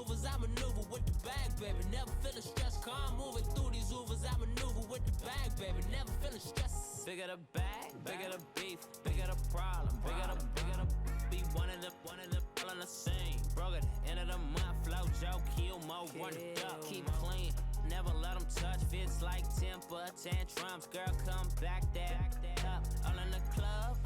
Ubers, I maneuver with the bag, baby. Never feeling stressed, calm moving through these Ubers, I maneuver with the bag, baby. Never feeling stressed. Bigger the bag, bigger the beef, bigger the problem, bigger the be one of the all in the same. Broke at the end of the month, flow Joe, kill mo, run it up, keep clean. Never let them touch, fits like temper tantrums. Girl, come back that up, all in the club,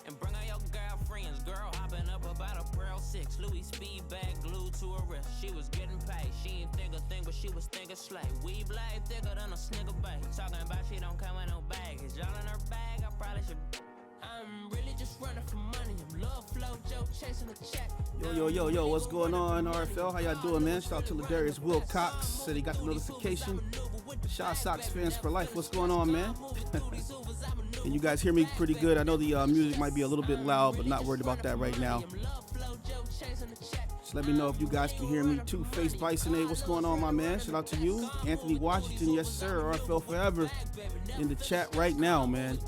and bring all your girlfriends. Girl hopping up about a Pearl 6, Louis speed bag glued to her wrist. She was getting paid, she ain't think a thing, but she was thinking slay. We blade thicker than a snigger bag. Talking about she don't come with no baggage. Y'all in her bag, I probably should. I'm really just running for money. I'm love flow, Joe chasing a check. Yo, what's going on, RFL? How y'all doing, man? Shout out to Ladarius Wilcox. Said he got the notification. Shot Sox fans for life. What's going on, man? Can you guys hear me pretty good? I know the music might be a little bit loud, but not worried about that right now. Just let me know if you guys can hear me. Two-Face Bison, hey, what's going on, my man? Shout out to you. Anthony Washington, yes, sir. RFL forever in the chat right now, man.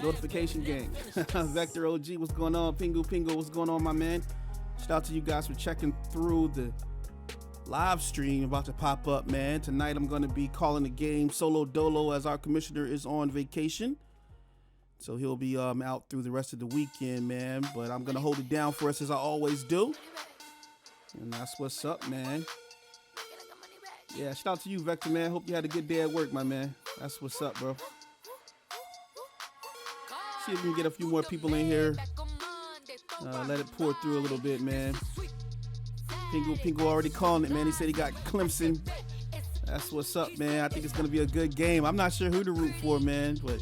Notification gang. Vector OG, what's going on? Pingu, what's going on, my man? Shout out to you guys for checking through the live stream about to pop up, man. Tonight I'm going to be calling the game solo dolo as our commissioner is on vacation. So he'll be out through the rest of the weekend, man. But I'm going to hold it down for us as I always do. And that's what's up, man. Yeah, shout out to you, Vector, man. Hope you had a good day at work, my man. That's what's up, bro. See if we can get a few more people in here. Let it pour through a little bit, man. Pingu already calling it, man. He said he got Clemson. That's what's up, man. I think it's going to be a good game. I'm not sure who to root for, man, but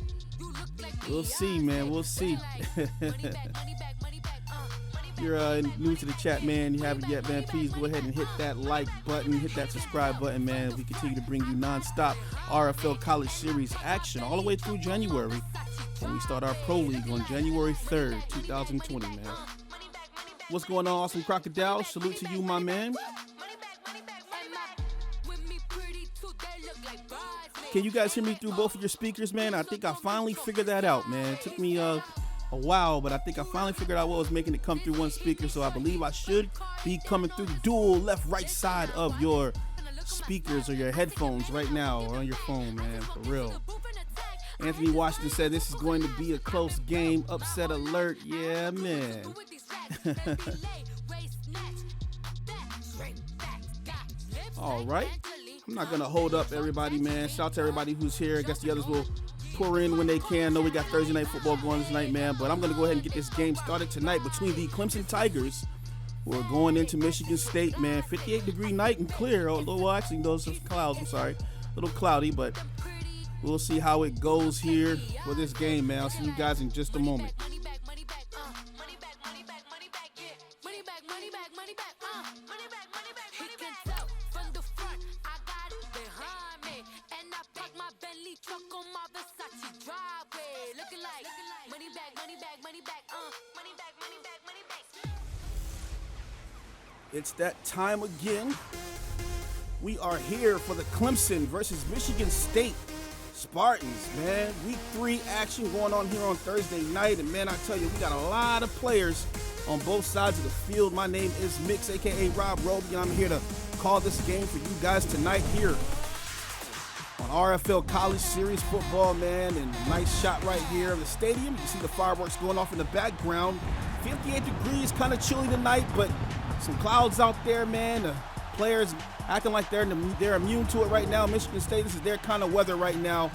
we'll see, man. We'll see. If you're new to the chat, man, you haven't yet, man, please go ahead and hit that like button, hit that subscribe button, man. We continue to bring you nonstop RFL College Series action all the way through January. When we start our pro league on January 3rd, 2020, man. What's going on, Awesome Crocodile? Salute to you, my man. Can you guys hear me through both of your speakers, man? I think I finally figured that out, man. It took me a while, but I think I finally figured out what was making it come through one speaker. So I believe I should be coming through the dual left-right side of your speakers or your headphones right now or on your phone, man, for real. Anthony Washington said this is going to be a close game. Upset alert. Yeah, man. All right. I'm not going to hold up everybody, man. Shout out to everybody who's here. I guess the others will pour in when they can. I know we got Thursday night football going tonight, man. But I'm going to go ahead and get this game started tonight between the Clemson Tigers, who are going into Michigan State, man. 58-degree night and clear. Although, well, actually, those are clouds. I'm sorry. A little cloudy, but we'll see how it goes here for this game, man. I'll see you guys in just a moment. It's that time again. We are here for the Clemson versus Michigan State Spartans, man. Week 3 action going on here on Thursday night. And, man, I tell you, we got a lot of players on both sides of the field. My name is Mix, a.k.a. Rob Roby, and I'm here to call this game for you guys tonight here on RFL College Series football, man. And a nice shot right here of the stadium. You can see the fireworks going off in the background. 58 degrees, kind of chilly tonight, but some clouds out there, man. The players acting like they're immune to it right now. Michigan State, this is their kind of weather right now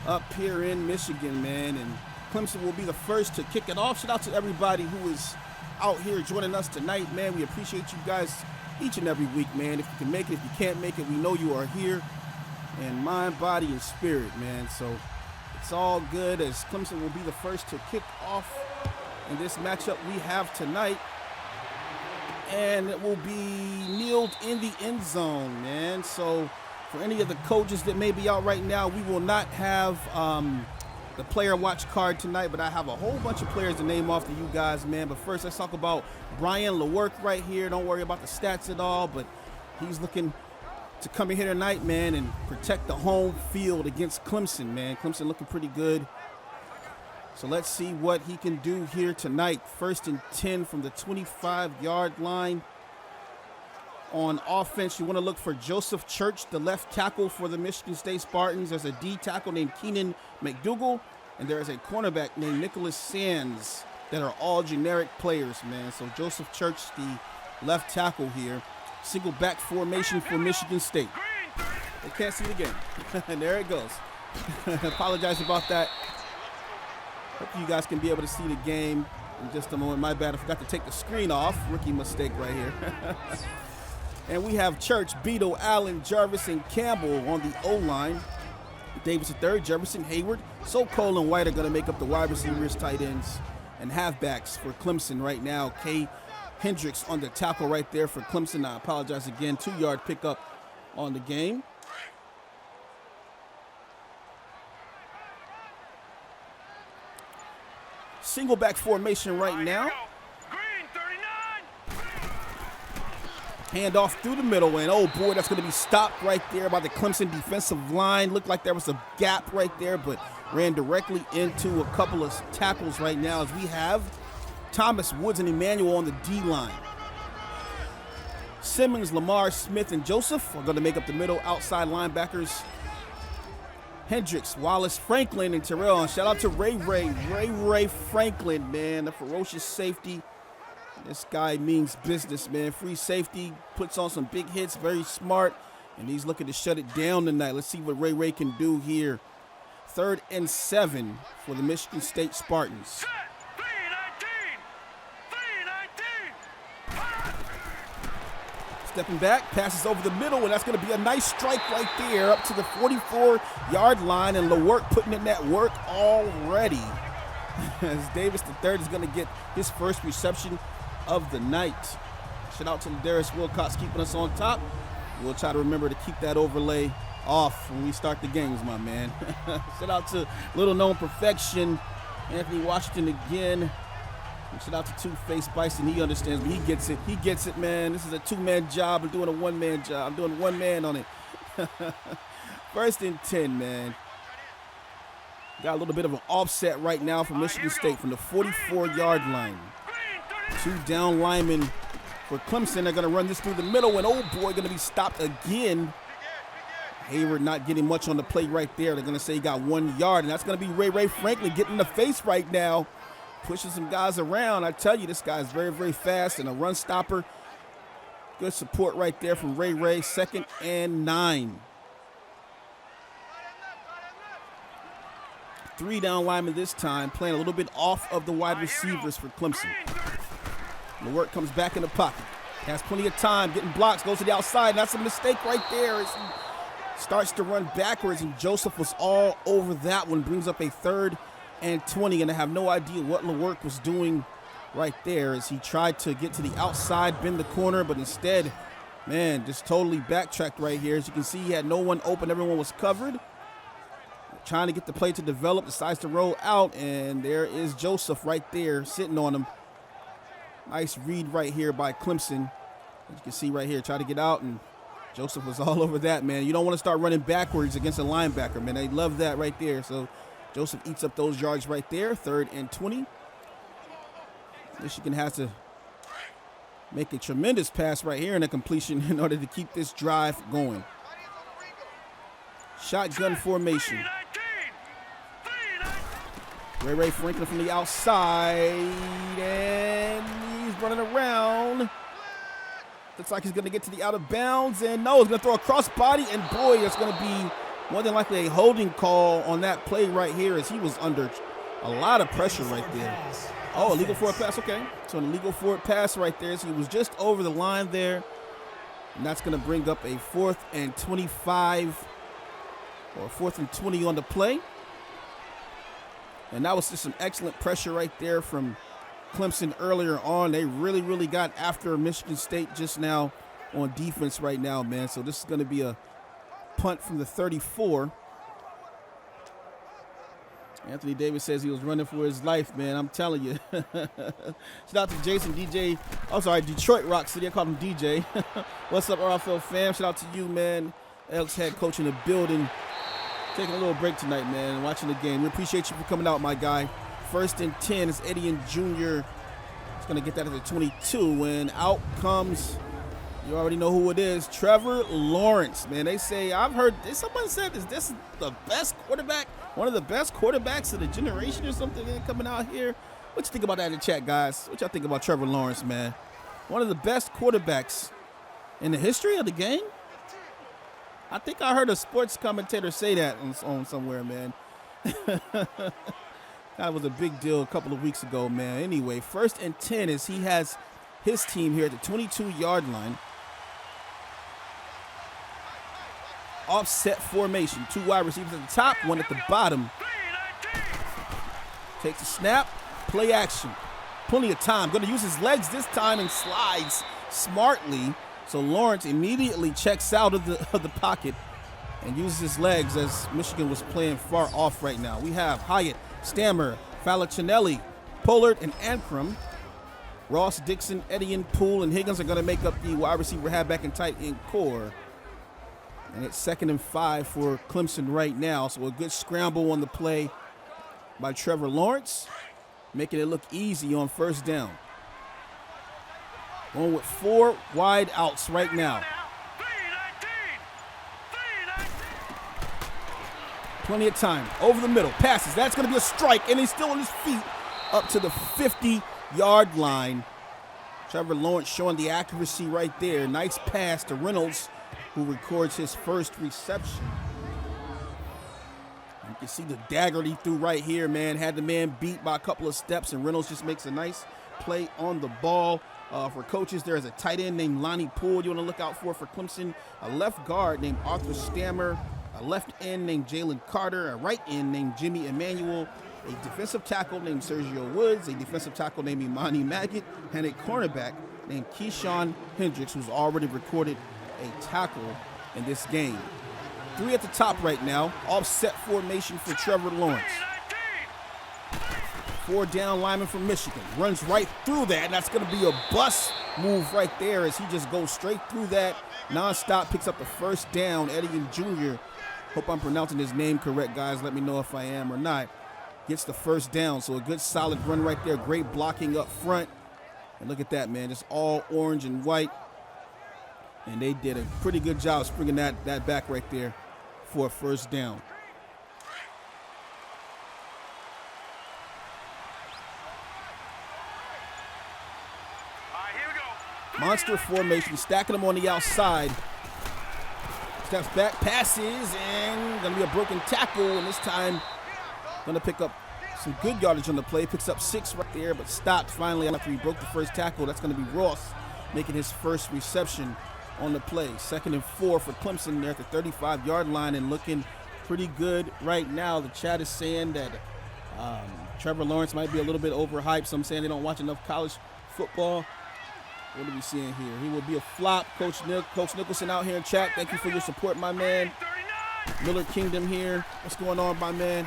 up here in Michigan, man. And Clemson will be the first to kick it off. Shout out to everybody who is out here joining us tonight, man. We appreciate you guys each and every week, man. If you can make it, if you can't make it, we know you are here in mind, body, and spirit, man. So it's all good as Clemson will be the first to kick off in this matchup we have tonight. And it will be kneeled in the end zone, man. So for any of the coaches that may be out right now, we will not have the player watch card tonight, but I have a whole bunch of players to name off to you guys, man. But first, let's talk about Brian Lewerk right here. Don't worry about the stats at all, but he's looking to come in here tonight, man, and protect the home field against Clemson, man. Clemson looking pretty good. So let's see what he can do here tonight. 1st and 10 from the 25-yard line. On offense, you want to look for Joseph Church, the left tackle for the Michigan State Spartans. There's a D tackle named Keenan McDougal, and there is a cornerback named Nicholas Sands that are all generic players, man. So Joseph Church, the left tackle here. Single back formation for Michigan State. They can't see the game. And there it goes. Apologize about that. Hope you guys can be able to see the game in just a moment. My bad, I forgot to take the screen off. Rookie mistake right here. And we have Church, Beadle, Allen, Jarvis, and Campbell on the O-line. Davis III, Jefferson, Hayward, Sokol, and White are going to make up the wide receivers, tight ends, and halfbacks for Clemson right now. Kay Hendricks on the tackle right there for Clemson. I apologize again. 2-yard pickup on the game. Single back formation right now. Hand off through the middle, and oh boy, that's going to be stopped right there by the Clemson defensive line. Looked like there was a gap right there, but ran directly into a couple of tackles right now as we have Thomas, Woods, and Emmanuel on the D-line. Simmons, Lamar, Smith, and Joseph are going to make up the middle. Outside linebackers, Hendricks, Wallace, Franklin, and Terrell. And shout out to Ray Franklin, man, the ferocious safety. This guy means business, man. Free safety, puts on some big hits, very smart, and he's looking to shut it down tonight. Let's see what Ray can do here. 3rd and 7 for the Michigan State Spartans. Stepping back, passes over the middle, and that's going to be a nice strike right there up to the 44-yard line, and LeWerk putting in that work already. As Davis III is going to get his first reception of the night. Shout out to Darius Wilcox keeping us on top. We'll try to remember to keep that overlay off when we start the games, my man. Shout out to Little Known Perfection, Anthony Washington again. And shout out to Two-Face Bison. He understands me. He gets it. He gets it, man. This is a 2-man job. I'm doing a 1-man job. I'm doing 1 man on it. 1st and 10, man. Got a little bit of an offset right now for Michigan State from the 44-yard line. 2 down linemen for Clemson. They're going to run this through the middle, and oh boy, going to be stopped again. Hayward not getting much on the play right there. They're going to say he got 1 yard, and that's going to be Ray Franklin getting in the face right now, pushing some guys around. I tell you, this guy is very fast and a run stopper. Good support right there from Ray. 2nd and 9. 3 down linemen this time, playing a little bit off of the wide receivers for Clemson. The work comes back in the pocket. Has plenty of time, getting blocks, goes to the outside, and that's a mistake right there as he starts to run backwards, and Joseph was all over that one. Brings up a 3rd and 20, and I have no idea what LeWerk was doing right there as he tried to get to the outside, bend the corner, but instead, man, just totally backtracked right here. As you can see, he had no one open, everyone was covered. Trying to get the play to develop, decides to roll out, and there is Joseph right there sitting on him. Nice read right here by Clemson. As you can see right here, try to get out, and Joseph was all over that, man. You don't want to start running backwards against a linebacker, man. They love that right there. So Joseph eats up those yards right there. 3rd and 20. Michigan has to make a tremendous pass right here in a completion in order to keep this drive going. Shotgun formation. Ray Franklin from the outside, and he's running around. Looks like he's going to get to the out of bounds, and no, he's going to throw a crossbody, and boy, it's going to be more than likely a holding call on that play right here as he was under a lot of pressure right there. Oh, illegal forward pass, okay. So an illegal forward pass right there. So he was just over the line there, and that's going to bring up a 4th and 25 or 4th and 20 on the play. And that was just some excellent pressure right there from Clemson earlier on. They really got after Michigan State just now on defense right now, man. So this is going to be a punt from the 34. Anthony Davis says he was running for his life, man. I'm telling you. Shout out to Jason, DJ. I'm sorry, Detroit Rock City. I call him DJ. What's up, RFL fam? Shout out to you, man. Elks head coach in the building. Taking a little break tonight, man, and watching the game. We appreciate you for coming out, my guy. 1st and 10 is Eddie and Jr. He's going to get that at the 22, and out comes You already know who it is. Trevor Lawrence, man. They say, someone said, is this the best quarterback? One of the best quarterbacks of the generation or something coming out here? What you think about that in the chat, guys? What y'all think about Trevor Lawrence, man? One of the best quarterbacks in the history of the game? I think I heard a sports commentator say that on somewhere, man. That was a big deal a couple of weeks ago, man. Anyway, 1st and 10 as he has his team here at the 22-yard line. Offset formation. 2 wide receivers at the top, 1 at the bottom. Takes a snap, play action. Plenty of time. Going to use his legs this time and slides smartly. So Lawrence immediately checks out of the pocket and uses his legs as Michigan was playing far off right now. We have Hyatt, Stammer, Falacinelli, Pollard, and Ankrum. Ross, Dixon, Etienne, Poole, and Higgins are going to make up the wide receiver halfback and tight end core. And it's 2nd and 5 for Clemson right now. So a good scramble on the play by Trevor Lawrence, making it look easy on 1st down. Going with 4 wide outs right now. Plenty of time. Over the middle. Passes. That's going to be a strike, and he's still on his feet up to the 50-yard line. Trevor Lawrence showing the accuracy right there. Nice pass to Reynolds, who records his first reception. You can see the dagger he threw right here, man. Had the man beat by a couple of steps, and Reynolds just makes a nice play on the ball. For coaches, there's a tight end named Lonnie Poole you want to look out for Clemson, a left guard named Arthur Stammer, a left end named Jalen Carter, a right end named Jimmy Emmanuel, a defensive tackle named Sergio Woods, a defensive tackle named Imani Maggot, and a cornerback named Keyshawn Hendricks, who's already recorded a tackle in this game. 3 at the top right now, offset formation for Trevor Lawrence. 4 down lineman from Michigan. Runs right through that, and that's going to be a bust move right there as he just goes straight through that. Nonstop, picks up the 1st down. Etienne Jr., hope I'm pronouncing his name correct, guys. Let me know if I am or not. Gets the 1st down, so a good solid run right there. Great blocking up front. And look at that, man. Just all orange and white. And they did a pretty good job springing that back right there for a 1st down. Monster formation, stacking them on the outside. Steps back, passes, and gonna be a broken tackle, and this time gonna pick up some good yardage on the play. Picks up 6 right there, but stopped finally after he broke the 1st tackle. That's gonna be Ross making his 1st reception on the play. 2nd and 4 for Clemson. They're at the 35-yard line and looking pretty good right now. The chat is saying that Trevor Lawrence might be a little bit overhyped. Some saying they don't watch enough college football. What are we seeing here? He will be a flop. Coach Nicholson out here in chat. Thank you for your support, my man. Miller Kingdom here. What's going on, my man?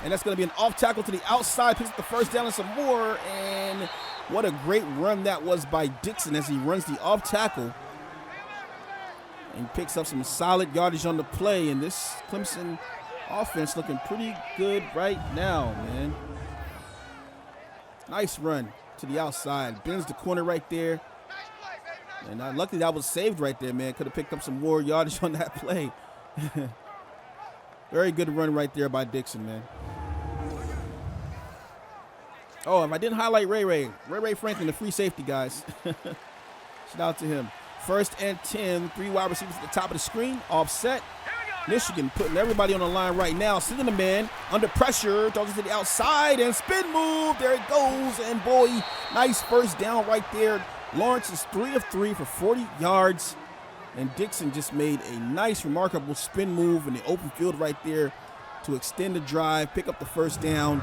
And that's going to be an off tackle to the outside. Picks up the 1st down and some more. And what a great run that was by Dixon as he runs the off tackle. And picks up some solid yardage on the play. And this Clemson offense looking pretty good right now, man. Nice run to the outside. Bends the corner right there. And luckily that was saved right there, man. Could have picked up some more yardage on that play. Very good run right there by Dixon, man. Oh, if I didn't highlight Ray Franklin, the free safety, guys. Shout out to him. 1st and 10, 3 wide receivers at the top of the screen, offset. Michigan putting everybody on the line right now. Sending the man under pressure, throws it to the outside, and spin move. There it goes, and boy, nice 1st down right there. Lawrence is 3 of 3 for 40 yards, and Dixon just made a nice, remarkable spin move in the open field right there to extend the drive, pick up the 1st down.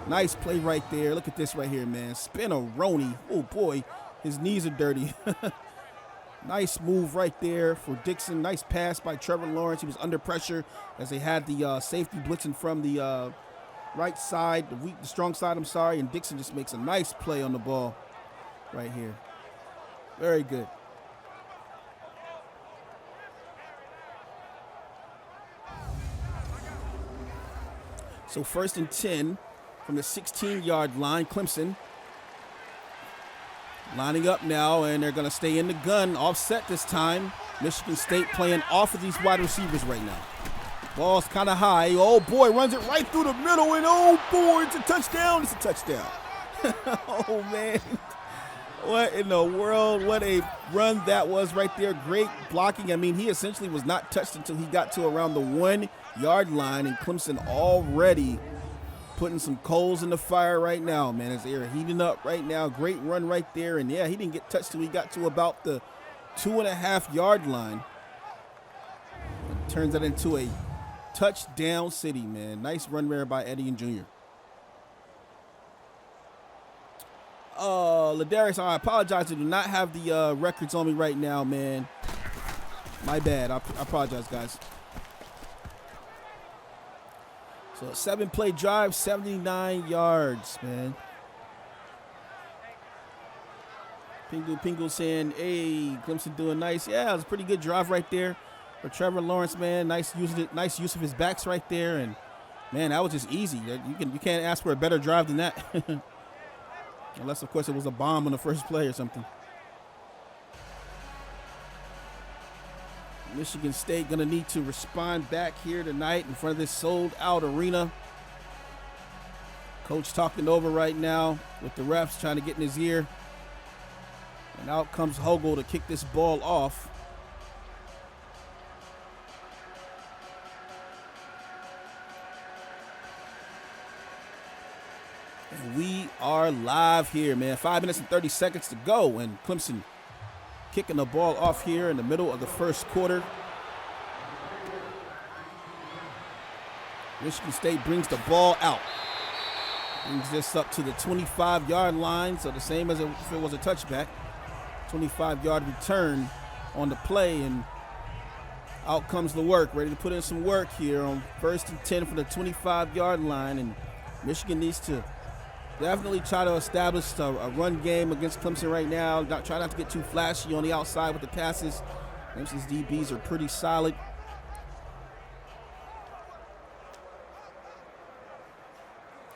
Nice play right there. Look at this right here, man. Spin-a-roni. Oh, boy, his knees are dirty. Nice move right there for Dixon. Nice pass by Trevor Lawrence. He was under pressure as they had the safety blitzing from the right side, the strong side, and Dixon just makes a nice play on the ball right here. Very good. So 1st and 10 from the 16-yard line. Clemson Lining up now, and they're going to stay in the gun. Offset this time. Michigan State playing off of these wide receivers right now. Ball's kind of high. Oh, boy, runs it right through the middle, and oh, boy, it's a touchdown. It's a touchdown. Oh, man. What in the world? What a run that was right there. Great blocking. I mean, he essentially was not touched until he got to around the 1-yard line, and Clemson already putting some coals in the fire right now, man, as they're heating up right now. Great run right there, and, yeah, he didn't get touched until he got to about the 2.5-yard line. It turns that into a touchdown city, man. Nice run there by Eddie and Jr. Ladarius, I apologize. I do not have the records on me right now, man. My bad. I apologize, guys. So, 7-play drive, 79 yards, man. Pingu saying, hey, Clemson doing nice. Yeah, it was a pretty good drive right there for Trevor Lawrence, man. Nice use of his backs right there. And, man, that was just easy. You can't ask for a better drive than that. Unless, of course, it was a bomb on the first play or something. Michigan State going to need to respond back here tonight in front of this sold-out arena. Coach talking over right now with the refs, trying to get in his ear. And out comes Hogle to kick this ball off. And we are live here, man. 5 minutes and 30 seconds to go, and Clemson kicking the ball off here in the middle of the first quarter. Michigan State brings the ball out. Brings this up to the 25-yard line, so the same as if it was a touchback. 25-yard return on the play, and out comes the work. Ready to put in some work here on 1st and 10 from the 25-yard line, and Michigan needs to definitely try to establish a run game against Clemson right now. Try not to get too flashy on the outside with the passes. Clemson's DBs are pretty solid.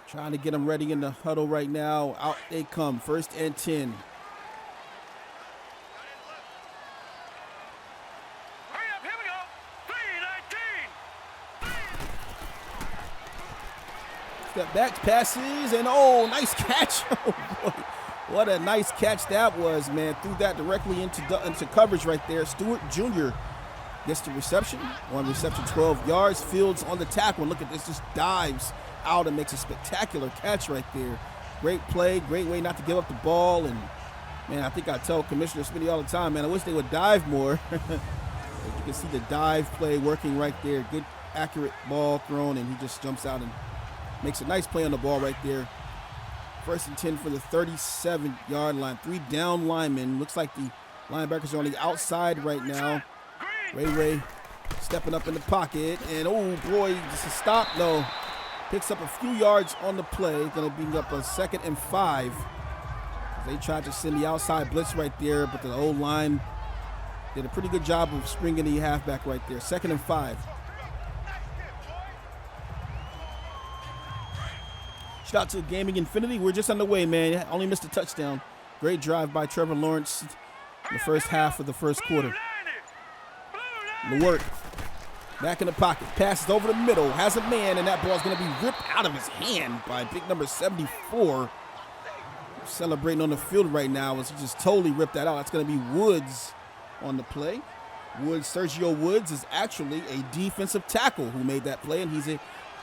Trying to get them ready in the huddle right now. Out they come, 1st and 10. Step back passes, and oh, nice catch. Oh, boy. What a nice catch that was, man. Threw that directly into coverage right there. Stewart Jr. gets the reception. One reception, 12 yards. Fields on the tackle. And look at this, just dives out and makes a spectacular catch right there. Great play, great way not to give up the ball. And, man, I think I tell Commissioner Smitty all the time, man, I wish they would dive more. As you can see the dive play working right there. Good, accurate ball thrown, and he just jumps out and makes a nice play on the ball right there. 1st and 10 for the 37-yard line. 3 down linemen. Looks like the linebackers are on the outside right now. Ray stepping up in the pocket. And, oh, boy, just a stop. No. Picks up a few yards on the play. Going to bring up a 2nd and 5. They tried to send the outside blitz right there, but the O-line did a pretty good job of springing the halfback right there. 2nd and 5. Shout out to Gaming Infinity. We're just underway, man. Only missed a touchdown. Great drive by Trevor Lawrence in the first half of the first quarter. The work. Back in the pocket. Passes over the middle. Has a man, and that ball's going to be ripped out of his hand by big number 74. Celebrating on the field right now as he just totally ripped that out. That's going to be Woods on the play. Sergio Woods is actually a defensive tackle who made that play, and he's a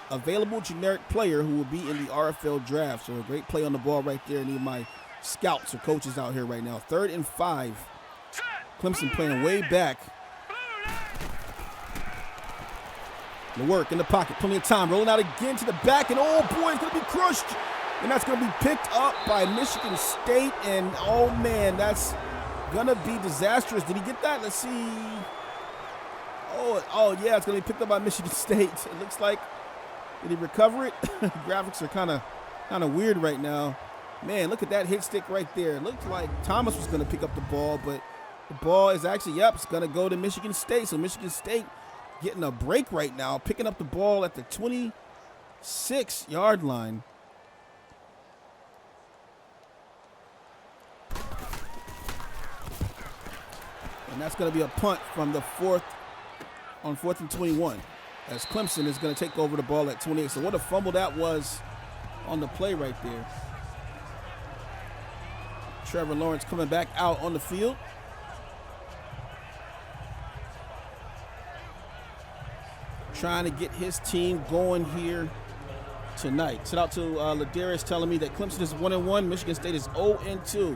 available generic player who will be in the RFL draft. So a great play on the ball right there. Any of my scouts or coaches out here right now. 3rd and 5. Clemson playing way back. The work in the pocket. Plenty of time. Rolling out again to the back. And oh boy, it's going to be crushed. And that's going to be picked up by Michigan State. And oh man, that's going to be disastrous. Did he get that? Let's see. Oh yeah, it's going to be picked up by Michigan State. It looks like. Did he recover it? Graphics are kind of weird right now. Man, look at that hit stick right there. It looked like Thomas was going to pick up the ball, but the ball is actually, it's going to go to Michigan State. So Michigan State getting a break right now, picking up the ball at the 26-yard line. And that's going to be a punt from the 4th on 4th and 21, as Clemson is going to take over the ball at 28. So what a fumble that was on the play right there. Trevor Lawrence coming back out on the field. Trying to get his team going here tonight. Shout out to Ladarius telling me that Clemson is 1-1, Michigan State is 0-2.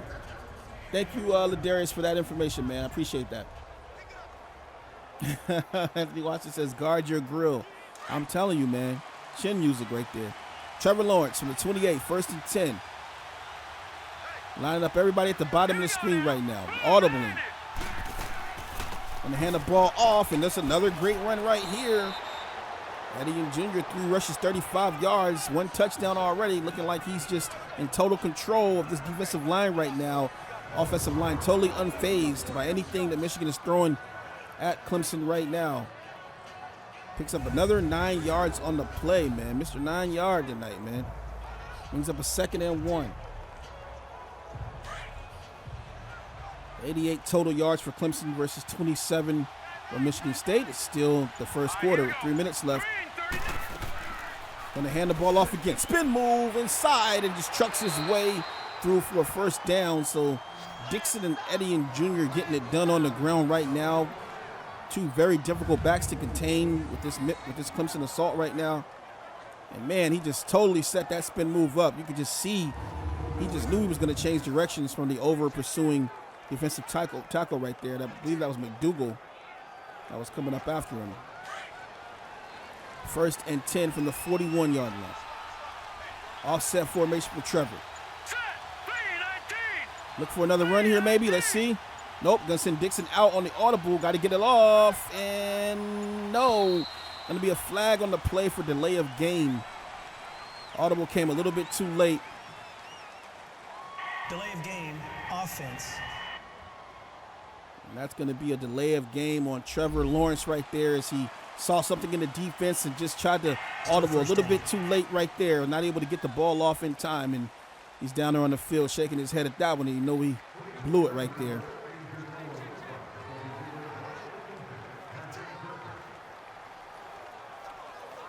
Thank you, Ladarius, for that information, man. I appreciate that. Anthony Watson says, guard your grill. I'm telling you, man. Chin music right there. Trevor Lawrence from the 28, 1st and 10. Lining up everybody at the bottom of the screen right now, audibly. And they hand the ball off, and that's another great run right here. Etienne Jr. 3 rushes, 35 yards, 1 touchdown already, looking like he's just in total control of this defensive line right now. Offensive line totally unfazed by anything that Michigan is throwing at Clemson right now. Picks up another 9 yards on the play, man. Mr. 9 yard tonight, man. Brings up a 2nd and 1. 88 total yards for Clemson versus 27 for Michigan State. It's still the first quarter with 3 minutes left. Going to hand the ball off again. Spin move inside and just trucks his way through for a 1st down. So Dixon and Etienne Jr. getting it done on the ground right now. 2 very difficult backs to contain with this Clemson assault right now. And man, he just totally set that spin move up. You could just see he just knew he was going to change directions from the over pursuing defensive tackle right there. I believe that was McDougal that was coming up after him. 1st and 10 from the 41-yard line. Offset formation for Trevor. Look for another run here maybe. Let's see. Nope. Gonna send Dixon out on the audible. Got to get it off. And no. Gonna be a flag on the play for delay of game. Audible came a little bit too late. Delay of game, offense. And that's going to be a delay of game on Trevor Lawrence right there as he saw something in the defense and just tried to audible a little bit too late right there. Not able to get the ball off in time, and he's down there on the field shaking his head at that one, and you know he blew it right there.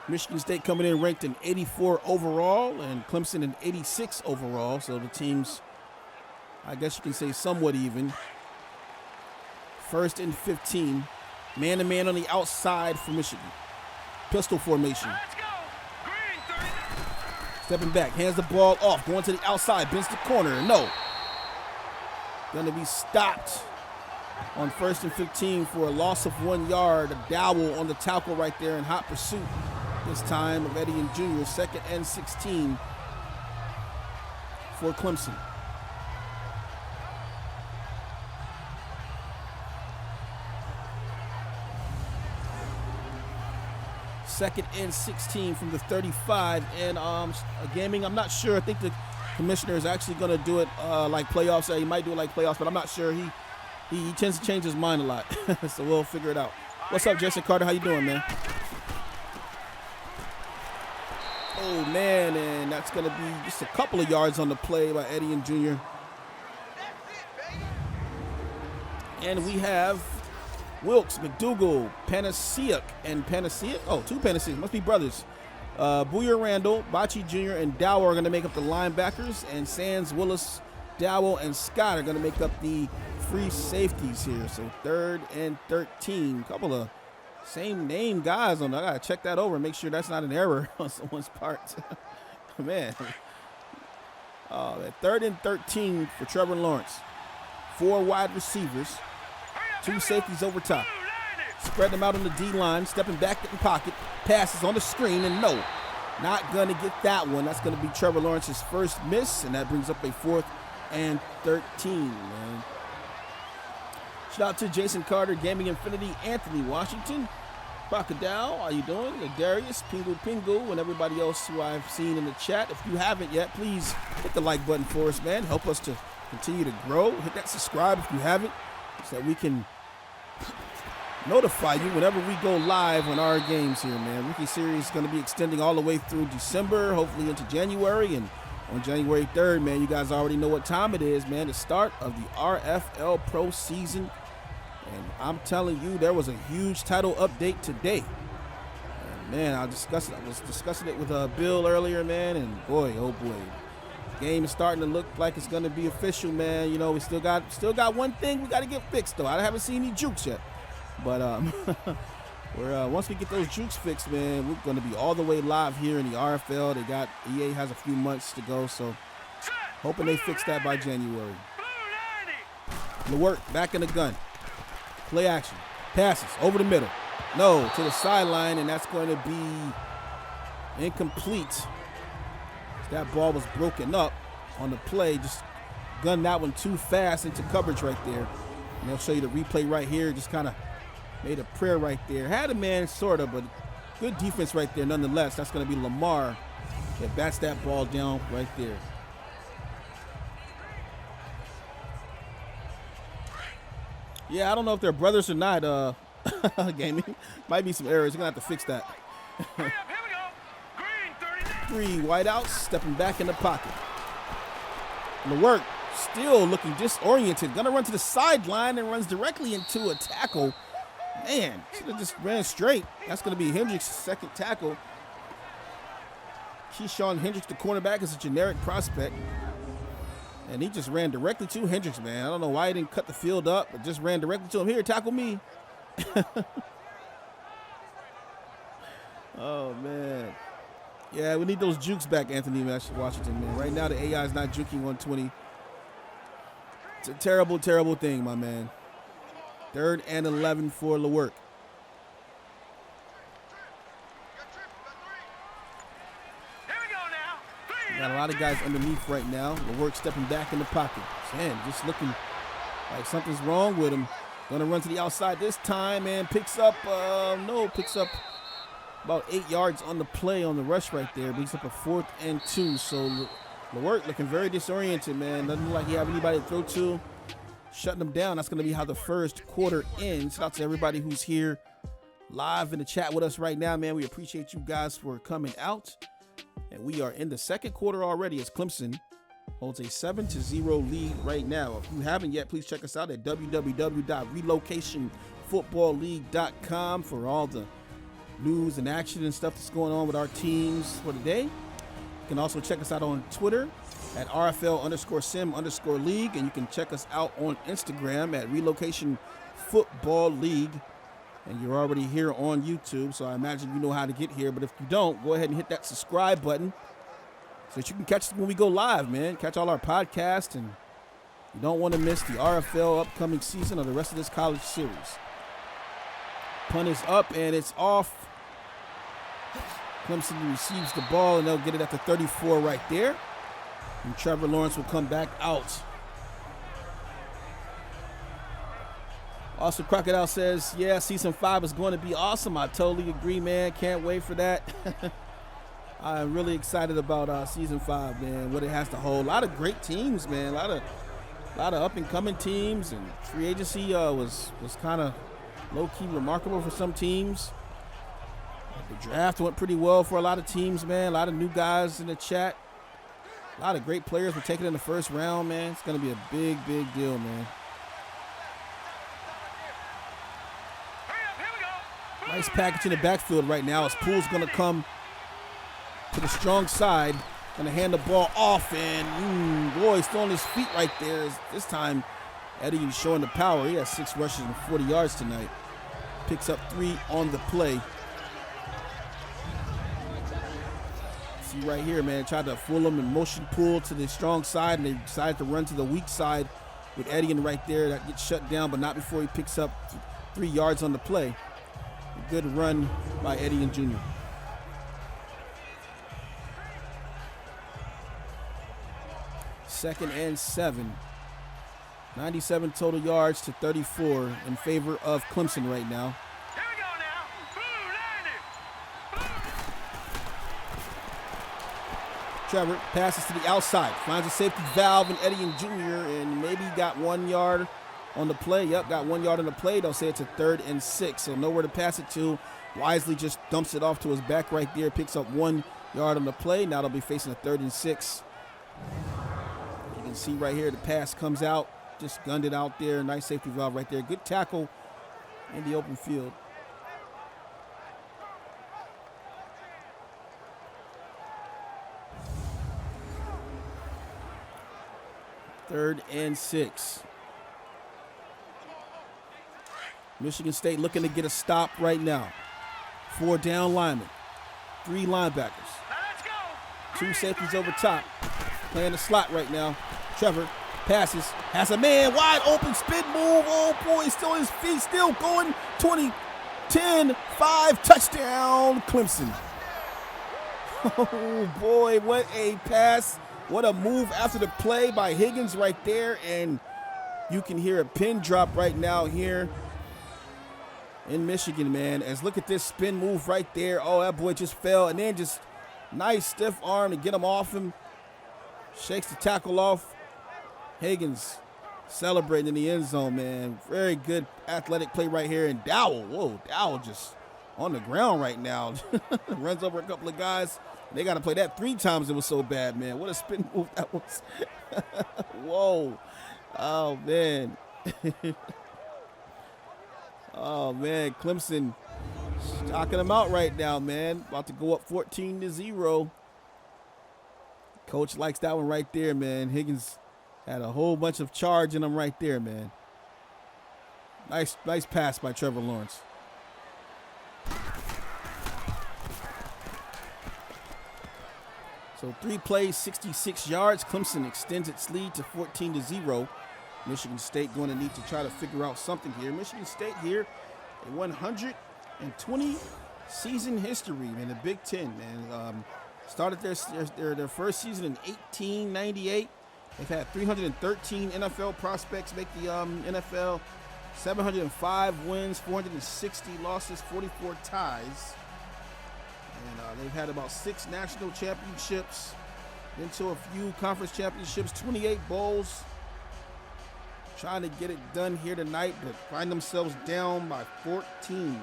Michigan State coming in ranked in 84 overall and Clemson in 86 overall, so the teams, I guess you can say, somewhat even. 1st and 15. Man-to-man on the outside for Michigan. Pistol formation. Stepping back, hands the ball off, going to the outside, bends the corner. No. Going to be stopped on 1st and 15 for a loss of 1 yard. A Dowell on the tackle right there in hot pursuit this time of Etienne Jr. 2nd and 16 for Clemson. Second and 16 from the 35. And gaming, I'm not sure. I think the commissioner is actually going to do it like playoffs. He might do it like playoffs, but I'm not sure. He tends to change his mind a lot. So we'll figure it out. What's up, Jason Carter? How you doing, man? Oh, man, and that's going to be just a couple of yards on the play by Etienne Jr. And we have Wilkes, McDougal, Panasiuk, and Panasiuk. Oh, 2 Panasiuk. Must be brothers. Booyer Randall, Bocce Jr., and Dowell are going to make up the linebackers. And Sands, Willis, Dowell, and Scott are going to make up the free safeties here. So 3rd and 13. Couple of same name guys on there. I got to check that over and make sure that's not an error on someone's part. Man. 3rd and 13 for Trevor Lawrence. 4 wide receivers. 2 safeties over top. Spread them out on the D-line, stepping back in the pocket. Passes on the screen, and no, not going to get that one. That's going to be Trevor Lawrence's first miss, and that brings up a 4th and 13, man. Shout out to Jason Carter, Gaming Infinity, Anthony Washington, Crocodile, how you doing? Darius, Pingu, and everybody else who I've seen in the chat. If you haven't yet, please hit the like button for us, man. Help us to continue to grow. Hit that subscribe if you haven't, so that we can notify you whenever we go live on our games here, man. Rookie Series is going to be extending all the way through December, hopefully into January. And on January 3rd, man, you guys already know what time it is, man. The start of the RFL Pro season. And I'm telling you, there was a huge title update today. And man, I was discussing it with Bill earlier, man, and boy, oh boy. Game is starting to look like it's going to be official, man. You know, we still got one thing we got to get fixed, though. I haven't seen any jukes yet. But once we get those jukes fixed, man, we're going to be all the way live here in the RFL. EA has a few months to go, so hoping they fix that by January. The work, back in the gun. Play action. Passes over the middle. No, to the sideline, and that's going to be incomplete. That ball was broken up on the play. Just gunned that one too fast into coverage right there. And they'll show you the replay right here. Just kind of made a prayer right there. Had a man, sort of, but good defense right there nonetheless. That's going to be Lamar that bats that ball down right there. Yeah, I don't know if they're brothers or not. Gaming. Might be some errors. You're going to have to fix that. Three wideouts, stepping back in the pocket. And the work, still looking disoriented. Gonna run to the sideline and runs directly into a tackle. Man, should have just ran straight. That's gonna be Hendricks' second tackle. Keyshawn Hendricks, the cornerback, is a generic prospect. And he just ran directly to Hendricks, man. I don't know why he didn't cut the field up, but just ran directly to him. Here, tackle me. Oh, man. Yeah, we need those jukes back, Anthony Washington, man. Right now, the AI is not juking on 20. It's a terrible, terrible thing, my man. 3rd and 11 for LeWerk. Got a lot of guys underneath right now. LeWerk stepping back in the pocket. Man, just looking like something's wrong with him. Gonna run to the outside this time and picks up about 8 yards on the play on the rush right there. Brings up a 4th and 2. So LeWerk looking very disoriented, man. Doesn't look like he have anybody to throw to. Shutting them down. That's going to be how the first quarter ends. Shout out to everybody who's here live in the chat with us right now, man. We appreciate you guys for coming out. And we are in the second quarter already as Clemson holds a 7-0 lead right now. If you haven't yet, please check us out at www.relocationfootballleague.com for all the news and action and stuff that's going on with our teams for today. You can also check us out on Twitter at RFL_sim_league, and you can check us out on Instagram at Relocation Football League. And you're already here on YouTube, so I imagine you know how to get here. But if you don't, go ahead and hit that subscribe button so that you can catch us when we go live, man. Catch all our podcasts, and you don't want to miss the RFL upcoming season or the rest of this college series. Punt is up, and it's off. Clemson receives the ball, and they'll get it at the 34 right there. And Trevor Lawrence will come back out. Also, Crocodile says, yeah, Season 5 is going to be awesome. I totally agree, man. Can't wait for that. I'm really excited about Season 5, man, what it has to hold. A lot of great teams, man. A lot of up-and-coming teams. And free agency was kind of low-key remarkable for some teams. The draft went pretty well for a lot of teams, man. A lot of new guys in the chat. A lot of great players were taken in the first round, man. It's going to be a big, big deal, man. Nice package in the backfield right now as Poole's going to come to the strong side. Going to hand the ball off, and boy, he's throwing his feet right there. This time, Eddie is showing the power. He has 6 rushes and 40 yards tonight. Picks up 3 on the play. See right here, man, tried to fool him and motion Poole to the strong side, and they decided to run to the weak side with Eddie in right there. That gets shut down, but not before he picks up 3 yards on the play. A good run by Eddie and Jr. Second and 7. 97 total yards to 34 in favor of Clemson right now. Here we go now. Trevor passes to the outside, finds a safety valve in Eddie and Jr., and maybe got 1 yard on the play. Yep, got 1 yard on the play. They'll say it's a 3rd and 6, so nowhere to pass it to. Wisely just dumps it off to his back right there, picks up 1 yard on the play. Now they'll be facing a 3rd and 6. You can see right here the pass comes out, just gunned it out there. Nice safety valve right there. Good tackle in the open field. Third and 6. Michigan State looking to get a stop right now. 4 down linemen, 3 linebackers, 2 safeties over top. Playing the slot right now. Trevor passes, has a man wide open, spin move. Oh boy, still on his feet, still going. 20, 10, 5, touchdown, Clemson. Oh boy, what a pass. What a move after the play by Higgins right there. And you can hear a pin drop right now here in Michigan, man. As look at this spin move right there. Oh, that boy just fell. And then just nice stiff arm to get him off him. Shakes the tackle off. Higgins celebrating in the end zone, man. Very good athletic play right here. And Dowell, whoa, Dowell just on the ground right now. Runs over a couple of guys. They got to play that 3 times. It was so bad, man. What a spin move that was. Whoa. Oh, man. Oh, man. Clemson knocking them out right now, man. About to go up 14-0. Coach likes that one right there, man. Higgins had a whole bunch of charge in him right there, man. Nice pass by Trevor Lawrence. So 3 plays, 66 yards. Clemson extends its lead to 14-0. Michigan State going to need to try to figure out something here. Michigan State here, a 120 season history, man. The Big Ten, man. Started their first season in 1898. They've had 313 NFL prospects make the NFL. 705 wins, 460 losses, 44 ties. And they've had about 6 national championships, into a few conference championships, 28 bowls. Trying to get it done here tonight, but find themselves down by 14.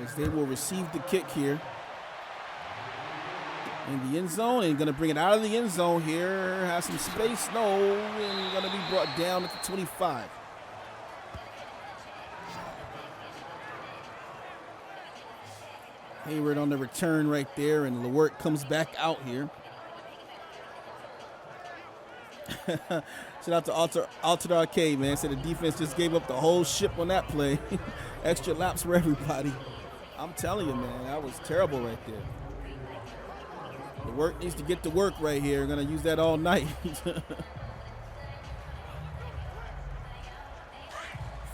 As they will receive the kick here in the end zone, and going to bring it out of the end zone here. Has some space, no, and going to be brought down at the 25. Hayward on the return right there, and LeWert comes back out here. Shout out to Altered Arcade, man. Said the defense just gave up the whole ship on that play. Extra laps for everybody. I'm telling you, man, that was terrible right there. The work needs to get to work right here. Going to use that all night.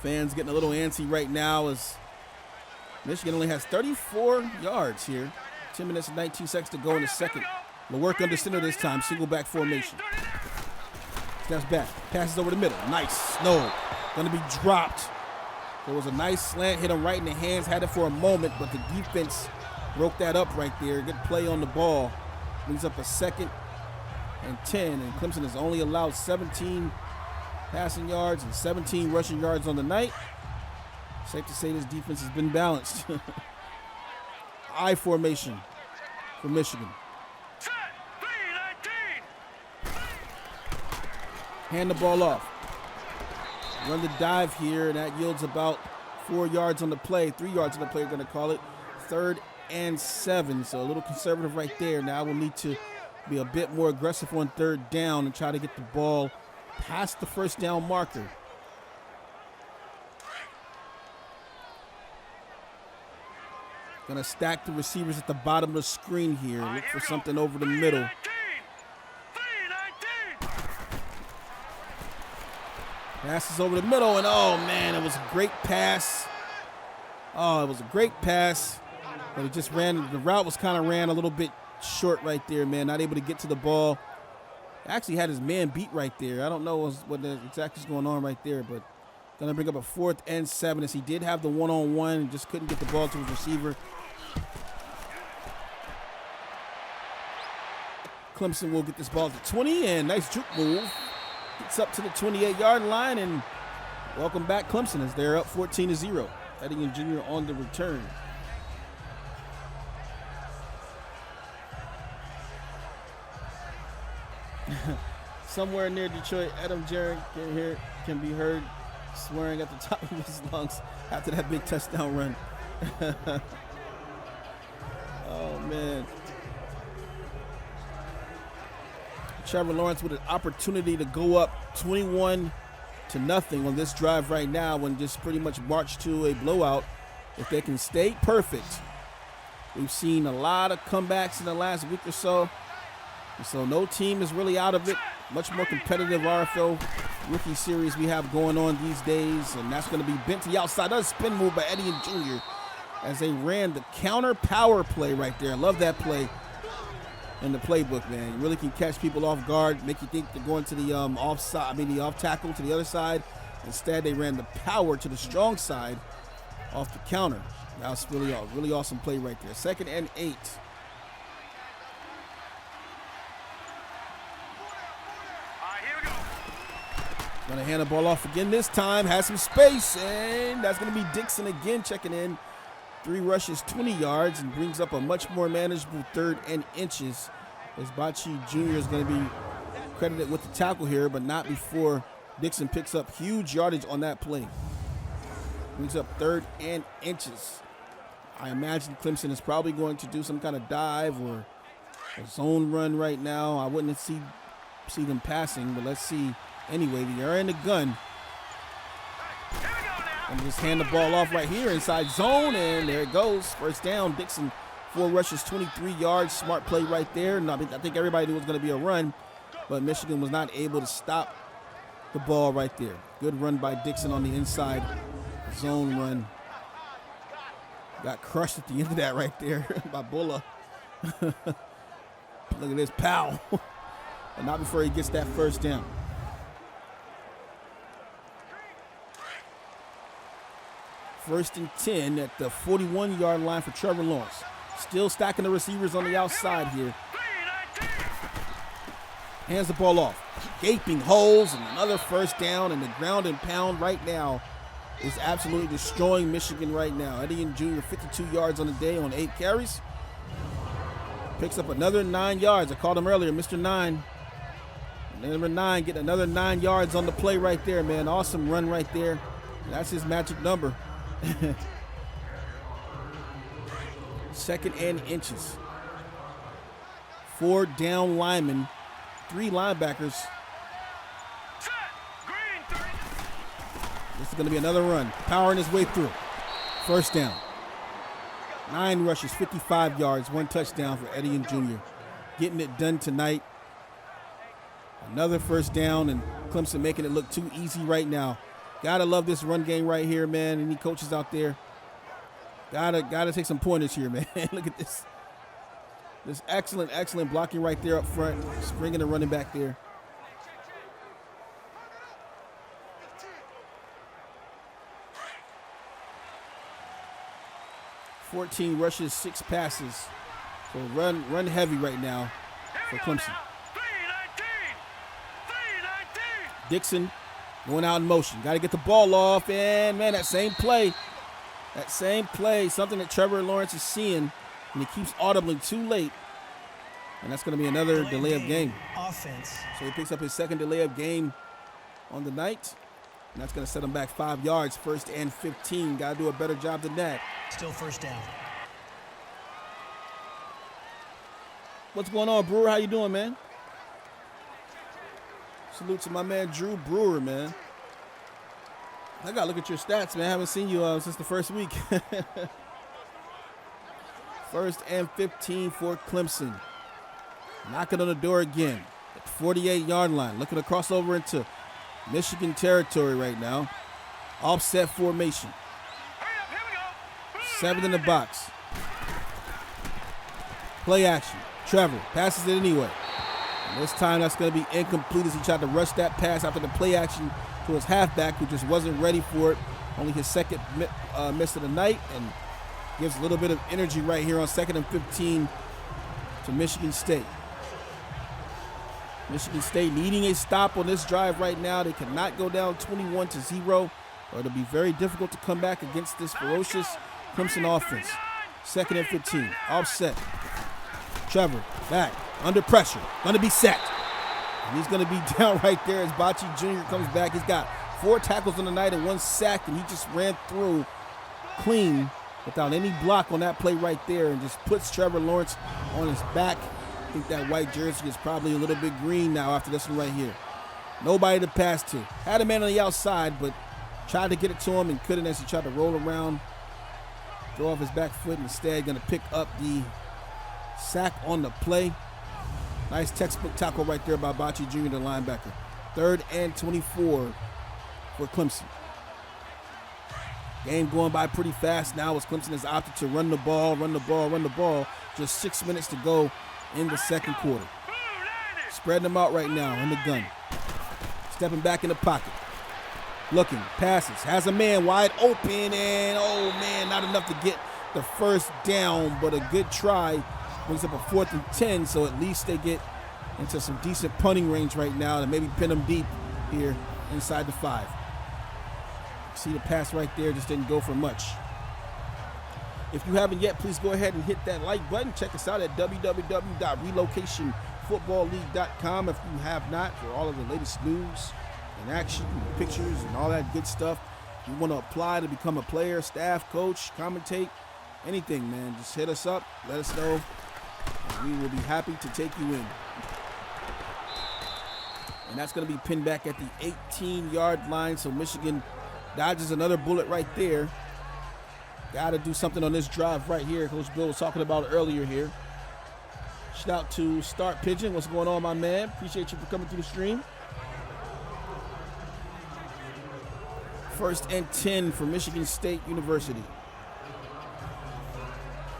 Fans getting a little antsy right now as Michigan only has 34 yards here. 10 minutes and 19 seconds to go in the second. LeWert under center this time. Single back formation. Steps back. Passes over the middle. Nice. No. Going to be dropped. There was a nice slant. Hit him right in the hands. Had it for a moment, but the defense broke that up right there. Good play on the ball. Brings up a 2nd and 10. And Clemson has only allowed 17 passing yards and 17 rushing yards on the night. Safe to say this defense has been balanced. I formation for Michigan. Hand the ball off. Run the dive here, and that yields about 4 yards on the play. 3 yards on the play, we're going to call it. 3rd and 7, so a little conservative right there. Now we'll need to be a bit more aggressive on 3rd down and try to get the ball past the 1st down marker. Going to stack the receivers at the bottom of the screen here. Look for something over the middle. Passes over the middle, and oh man, it was a great pass. Oh, it was a great pass. But it just ran, the route was kind of ran a little bit short right there, man. Not able to get to the ball. Actually had his man beat right there. I don't know what exactly is going on right there, but going to bring up a 4th and 7 as he did have the one-on-one and just couldn't get the ball to his receiver. Clemson will get this ball to 20, and nice juke move. Gets up to the 28-yard line, and welcome back Clemson as they're up 14-0. Eddie Jr. on the return. somewhere near Detroit, Adam Jarrett can be heard swearing at the top of his lungs after that big touchdown run. Oh, man. Trevor Lawrence with an opportunity to go up 21-0 on this drive right now and just pretty much march to a blowout if they can stay perfect. We've seen a lot of comebacks in the last week or so. So no team is really out of it. Much more competitive RFL rookie series we have going on these days, and that's going to be bent to the outside. Another spin move by Eddie and Jr. as they ran the counter power play right there. I love that play in the playbook, man. You really can catch people off guard, make you think they're going to the off tackle to the other side. Instead, they ran the power to the strong side off the counter. That was really awesome play right there. 2nd and 8. Going to hand the ball off again this time. Has some space, and that's going to be Dixon again checking in. 3 rushes, 20 yards, and brings up a much more manageable 3rd and inches. As Bachi Jr. is going to be credited with the tackle here, but not before Dixon picks up huge yardage on that play. Brings up 3rd and inches. I imagine Clemson is probably going to do some kind of dive or a zone run right now. I wouldn't see them passing, but let's see. Anyway, they are in the gun. And just hand the ball off right here inside zone, and there it goes. First down. Dixon, 4 rushes, 23 yards. Smart play right there. And I think everybody knew it was going to be a run, but Michigan was not able to stop the ball right there. Good run by Dixon on the inside zone run. Got crushed at the end of that right there by Bulla. Look at this, pow. And not before he gets that first down. First and 10 at the 41-yard line for Trevor Lawrence. Still stacking the receivers on the outside here. Hands the ball off. Gaping holes and another first down, and the ground and pound right now is absolutely destroying Michigan right now. Eddie and Jr. 52 yards on the day on 8 carries. Picks up another 9 yards. I called him earlier, Mr. 9. And number 9 getting another 9 yards on the play right there, man. Awesome run right there. That's his magic number. 2nd and inches. 4 down linemen, 3 linebackers. This is going to be another run. Powering his way through. First down. 9 rushes, 55 yards, 1 touchdown for Eddie and Jr. Getting it done tonight. Another first down, and Clemson making it look too easy right now. Gotta love this run game right here, man. Any coaches out there? Gotta take some pointers here, man. Look at this. This excellent blocking right there up front. Springing the running back there. $14 rushes, 6 passes. So run heavy right now for Clemson. Dixon going out in motion. Got to get the ball off. And, man, that same play, something that Trevor Lawrence is seeing, and he keeps audibly too late. And that's going to be another delay of game. Offense. So he picks up his 2nd delay of game on the night. And that's going to set him back 5 yards, 1st and 15. Got to do a better job than that. Still first down. What's going on, Brewer? How you doing, man? Salute to my man, Drew Brewer, man. I got to look at your stats, man. I haven't seen you since the first week. 1st and 15 for Clemson. Knocking on the door again at the 48-yard line. Looking to cross over into Michigan territory right now. Offset formation. 7 in the box. Play action. Trevor passes it anyway. And this time that's going to be incomplete as he tried to rush that pass after the play action to his halfback, who just wasn't ready for it. Only his 2nd miss of the night, and gives a little bit of energy right here on 2nd and 15 to Michigan State. Michigan State needing a stop on this drive right now. They cannot go down 21-0, or it'll be very difficult to come back against this ferocious Clemson offense. 2nd and 15, offset. Trevor back, under pressure, going to be sacked. And he's going to be down right there as Bocce Jr. comes back. He's got 4 tackles on the night and 1 sack, and he just ran through clean without any block on that play right there and just puts Trevor Lawrence on his back. I think that white jersey is probably a little bit green now after this one right here. Nobody to pass to. Had a man on the outside, but tried to get it to him and couldn't as he tried to roll around, throw off his back foot, and instead going to pick up the sack on the play. Nice textbook tackle right there by Bocce Jr., the linebacker. 3rd and 24 for Clemson. Game going by pretty fast now as Clemson has opted to run the ball. Just 6 minutes to go in the second quarter. Spreading them out right now in the gun. Stepping back in the pocket. Looking, passes, has a man wide open, and oh man, not enough to get the first down, but a good try. Brings up a 4th and 10, so at least they get into some decent punting range right now and maybe pin them deep here inside the 5. See the pass right there, just didn't go for much. If you haven't yet, please go ahead and hit that like button. Check us out at www.relocationfootballleague.com if you have not, for all of the latest news and action and pictures and all that good stuff. If you want to apply to become a player, staff, coach, commentate, anything, man, just hit us up, let us know, and we will be happy to take you in. And that's going to be pinned back at the 18-yard line, so Michigan dodges another bullet right there. Got to do something on this drive right here. Coach Bill was talking about it earlier here. Shout out to Start Pigeon. What's going on, my man? Appreciate you for coming through the stream. 1st and 10 for Michigan State University.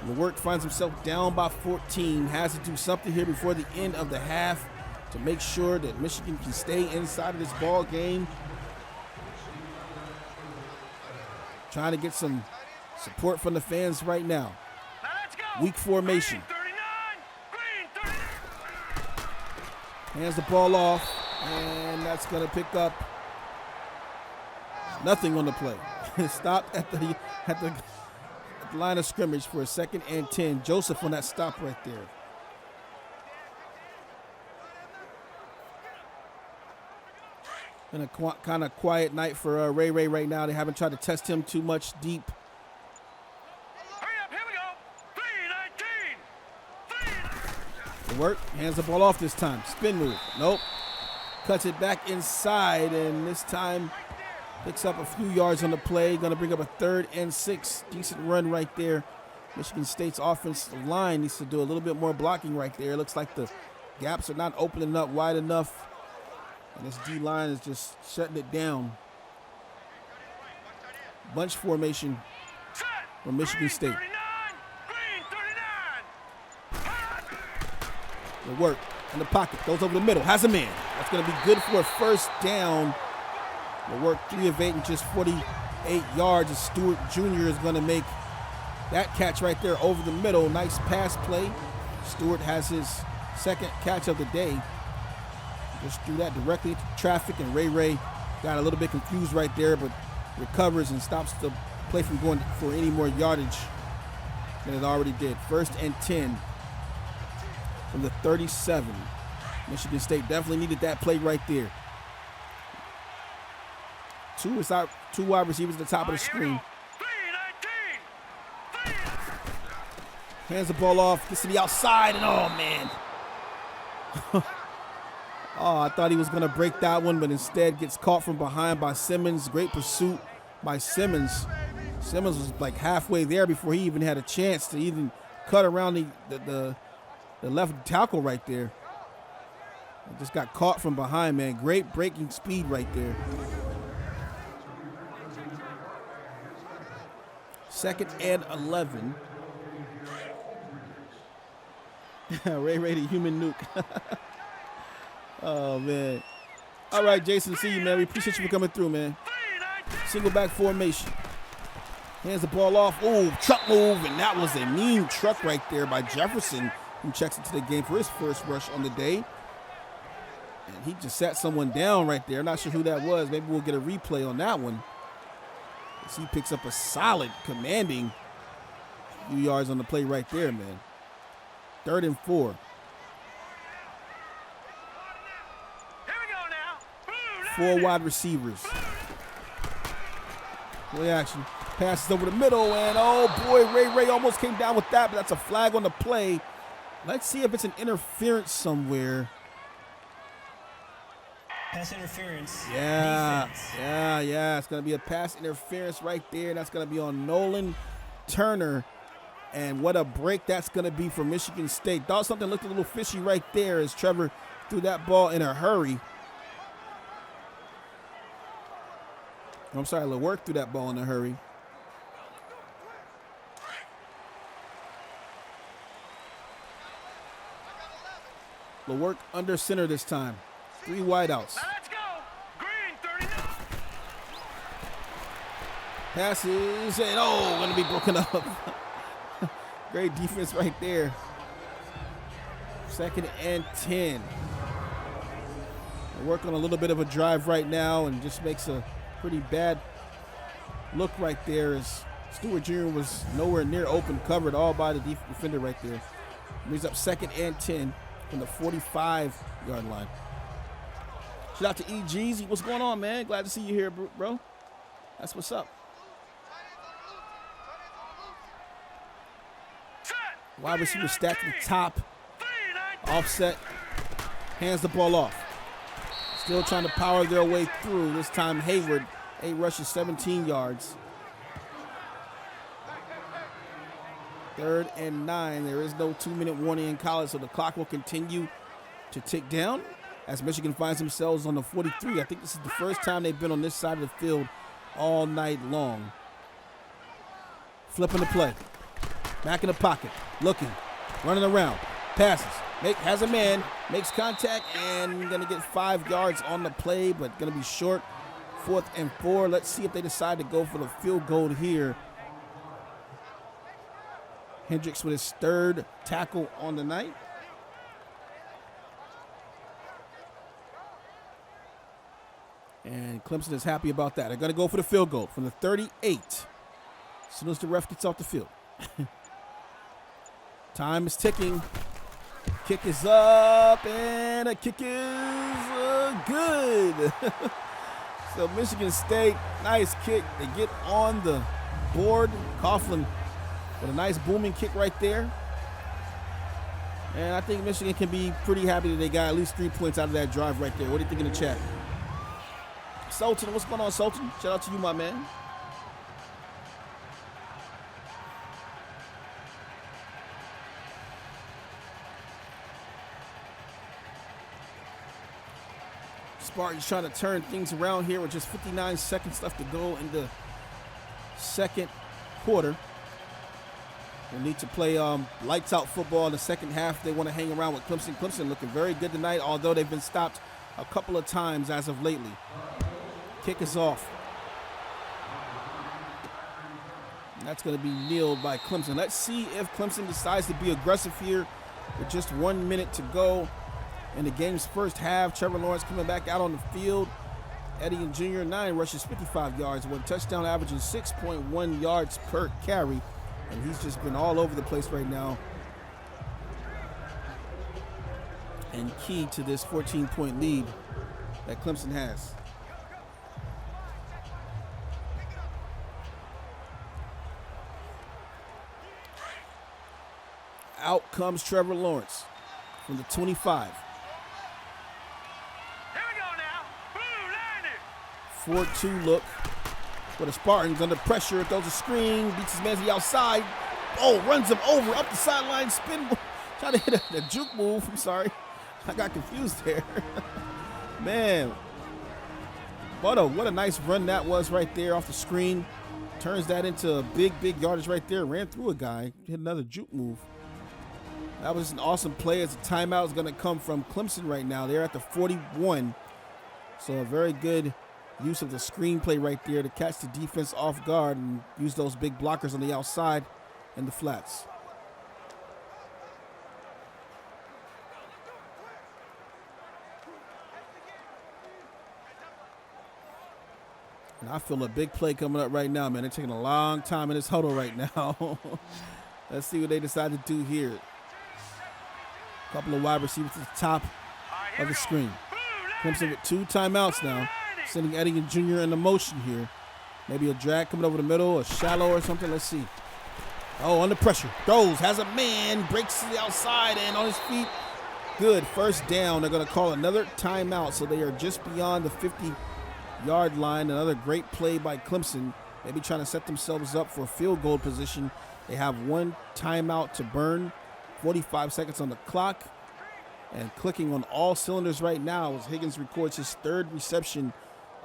LeWert finds himself down by 14. Has to do something here before the end of the half to make sure that Michigan can stay inside of this ball game. Trying to get some support from the fans right now. Weak formation. Hands the ball off, and that's going to pick up nothing on the play. Stopped at the line of scrimmage for a 2nd and 10. Joseph on that stop right there. Been a kind of quiet night for Ray Ray right now. They haven't tried to test him too much deep. Hurry up, here we go. 3-19. Work, hands the ball off this time. Spin move. Nope. Cuts it back inside, and this time picks up a few yards on the play. Going to bring up a 3rd and 6. Decent run right there. Michigan State's offensive line needs to do a little bit more blocking right there. It looks like the gaps are not opening up wide enough. And this D-line is just shutting it down. Bunch formation from Michigan State. The work in the pocket, goes over the middle, has a man. That's going to be good for a 1st down. The work 3 of 8 and just 48 yards. And Stewart Jr. is going to make that catch right there over the middle. Nice pass play. Stewart has his 2nd catch of the day. Just threw that directly into traffic, and Ray Ray got a little bit confused right there, but recovers and stops the play from going for any more yardage than it already did. 1st and 10 from the 37. Michigan State definitely needed that play right there. 2 wide receivers at the top of the screen. Hands the ball off, gets to the outside, and oh, man. Oh, I thought he was going to break that one, but instead gets caught from behind by Simmons. Great pursuit by Simmons. Simmons was like halfway there before he even had a chance to even cut around the left tackle right there. Just got caught from behind, man. Great breaking speed right there. 2nd and 11. Ray Ray the human nuke. Oh, man. All right, Jason, see you, man. We appreciate you for coming through, man. Single back formation. Hands the ball off. Oh, truck move, and that was a mean truck right there by Jefferson, who checks into the game for his 1st rush on the day. And he just sat someone down right there. Not sure who that was. Maybe we'll get a replay on that one. As he picks up a solid, commanding few yards on the play right there, man. 3rd and 4. 4 wide receivers. Play action. Passes over the middle, and oh boy, Ray almost came down with that, but that's a flag on the play. Let's see if it's an interference somewhere. Pass interference. Yeah, Defense. yeah. It's going to be a pass interference right there. That's going to be on Nolan Turner. And what a break that's going to be for Michigan State. Thought something looked a little fishy right there as Trevor threw that ball in a hurry. I'm sorry, LeWerk threw that ball in a hurry. LeWerk under center this time. 3 wideouts. Now let's go. Green 39. Passes, and oh, going to be broken up. Great defense right there. 2nd and 10. They're working on a little bit of a drive right now and just makes a pretty bad look right there as Stewart Jr. was nowhere near open, covered all by the defender right there. Brings up 2nd and 10 from the 45-yard line. Shout out to E-Jeezy. What's going on, man? Glad to see you here, bro. That's what's up. Wide receiver stacked at the top. Offset. Hands the ball off. Still trying to power their way through. This time Hayward. 8 rushes, 17 yards. 3rd and 9. There is no 2-minute warning in college, so the clock will continue to tick down as Michigan finds themselves on the 43. I think this is the first time they've been on this side of the field all night long. Flipping the play. Back in the pocket. Looking. Running around. Passes. Has a man. Makes contact and going to get 5 yards on the play, but going to be short. 4th and 4. Let's see if they decide to go for the field goal here. Hendricks with his 3rd tackle on the night. And Clemson is happy about that. They're going to go for the field goal from the 38 as soon as the ref gets off the field. Time is ticking. Kick is up, and a kick is good. So Michigan State, nice kick. They get on the board. Coughlin with a nice booming kick right there. And I think Michigan can be pretty happy that they got at least 3 points out of that drive right there. What do you think in the chat? Sultan, what's going on, Sultan? Shout out to you, my man. Spartans trying to turn things around here with just 59 seconds left to go in the 2nd quarter. They need to play lights out football in the second half. They want to hang around with Clemson. Clemson looking very good tonight, although they've been stopped a couple of times as of lately. Kick is off. And that's going to be nailed by Clemson. Let's see if Clemson decides to be aggressive here with just 1 minute to go in the game's first half. Trevor Lawrence coming back out on the field. Eddie and Jr. 9 rushes, 55 yards, 1 touchdown, averaging 6.1 yards per carry. And he's just been all over the place right now. And key to this 14-point lead that Clemson has. Out comes Trevor Lawrence from the 25. Here we go now. Blue line it. 4-2 look for the Spartans under pressure. Throws a screen, beats his man to the outside. Oh, runs him over, up the sideline, spin. Trying to hit a juke move. I'm sorry. I got confused there. Man. What a nice run that was right there off the screen. Turns that into a big yardage right there. Ran through a guy. Hit another juke move. That was an awesome play as the timeout is going to come from Clemson right now. They're at the 41. So a very good use of the screenplay right there to catch the defense off guard and use those big blockers on the outside and the flats. And I feel a big play coming up right now, man. They're taking a long time in this huddle right now. Let's see what they decide to do here. A couple of wide receivers to the top of the screen. Clemson with 2 timeouts now. Sending Eddie Jr. in the motion here. Maybe a drag coming over the middle, a shallow or something. Let's see. Oh, under pressure. Throws, has a man, breaks to the outside and on his feet. Good, first down. They're going to call another timeout, so they are just beyond the 50-yard line. Another great play by Clemson. Maybe trying to set themselves up for a field goal position. They have one timeout to burn, 45 seconds on the clock. And clicking on all cylinders right now as Higgins records his third reception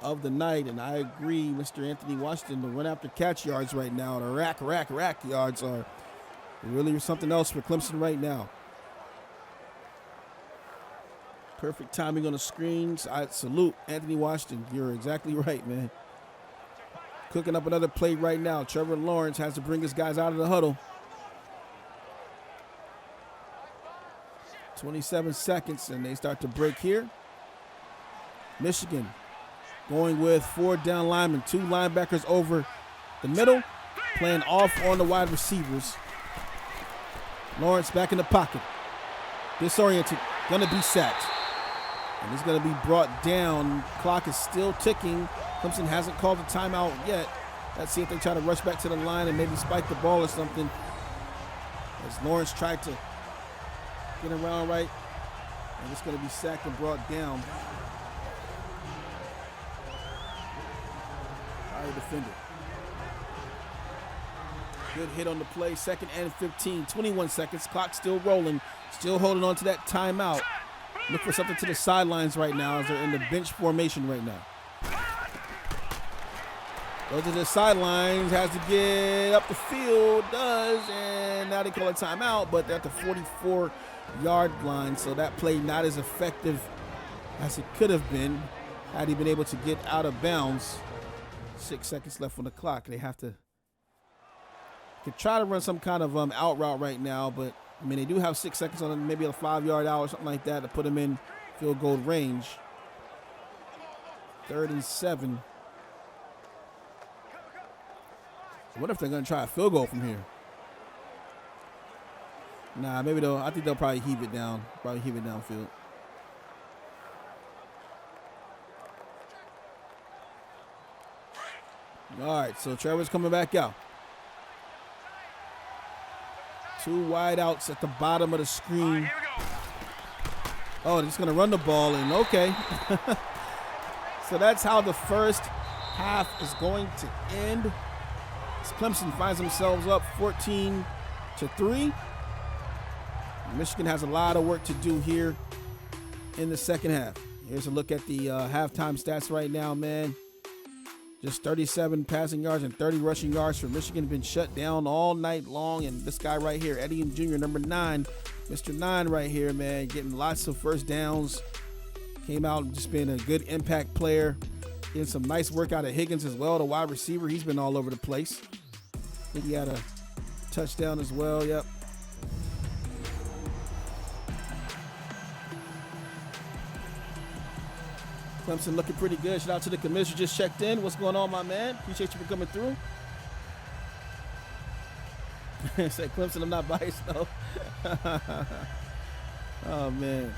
of the night. And I agree, Mr. Anthony Washington, the run after catch yards right now, the rack yards are really something else for Clemson right now. Perfect timing on the screens. I salute Anthony Washington. You're exactly right, man. Cooking up another play right now. Trevor Lawrence has to bring his guys out of the huddle. 27 seconds, and they start to break here. Michigan going with 4 down linemen, 2 linebackers over the middle, playing off on the wide receivers. Lawrence back in the pocket. Disoriented, gonna be sacked. And he's gonna be brought down. Clock is still ticking. Clemson hasn't called a timeout yet. Let's see if they try to rush back to the line and maybe spike the ball or something. As Lawrence tried to get around right, and it's going to be sacked and brought down by the defender. Good hit on the play, 2nd and 15, 21 seconds, clock still rolling, still holding on to that timeout. Look for something to the sidelines right now as they're in the bench formation right now. Goes to the sidelines, has to get up the field, does, and now they call a timeout, but they're at the 44-yard line, so that play not as effective as it could have been had he been able to get out of bounds. 6 seconds left on the clock. They have to could try to run some kind of out route right now, but I mean they do have 6 seconds on maybe a 5-yard out or something like that to put them in field goal range. 3rd and 7. I wonder if they're going to try a field goal from here. Nah, maybe I think they'll probably heave it down. Probably heave it downfield. All right, so Trevor's coming back out. 2 wide outs at the bottom of the screen. Oh, they're just going to run the ball in. Okay. So that's how the first half is going to end. Clemson finds themselves up 14-3. Michigan has a lot of work to do here in the second half. Here's a look at the halftime stats right now, man. Just 37 passing yards and 30 rushing yards for Michigan. Been shut down all night long. And this guy right here, Eddie Jr., number 9, Mr. 9 right here, man, getting lots of first downs. Came out and just being a good impact player. Getting some nice work out of Higgins as well, the wide receiver. He's been all over the place. I think he had a touchdown as well, yep. Clemson looking pretty good. Shout out to the commissioner, just checked in. What's going on, my man? Appreciate you for coming through. Say Clemson, I'm not biased, though. Oh, man.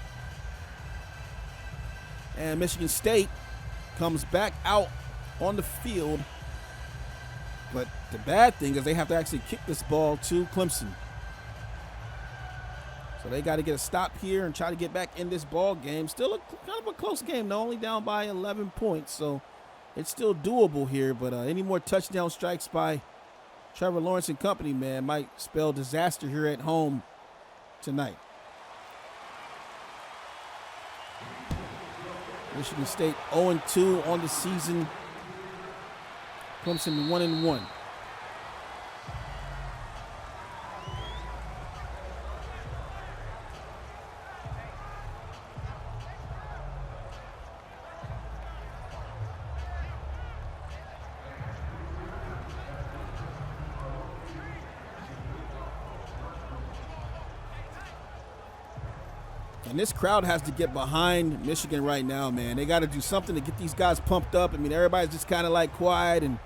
And Michigan State comes back out on the field. But the bad thing is they have to actually kick this ball to Clemson. So they got to get a stop here and try to get back in this ball game. Still kind of a close game, though, only down by 11 points. So it's still doable here. But any more touchdown strikes by Trevor Lawrence and company, man, might spell disaster here at home tonight. Michigan State 0-2 on the season. Clemson 1-1. And this crowd has to get behind Michigan right now, man. They got to do something to get these guys pumped up. I mean, everybody's just kind of like quiet, and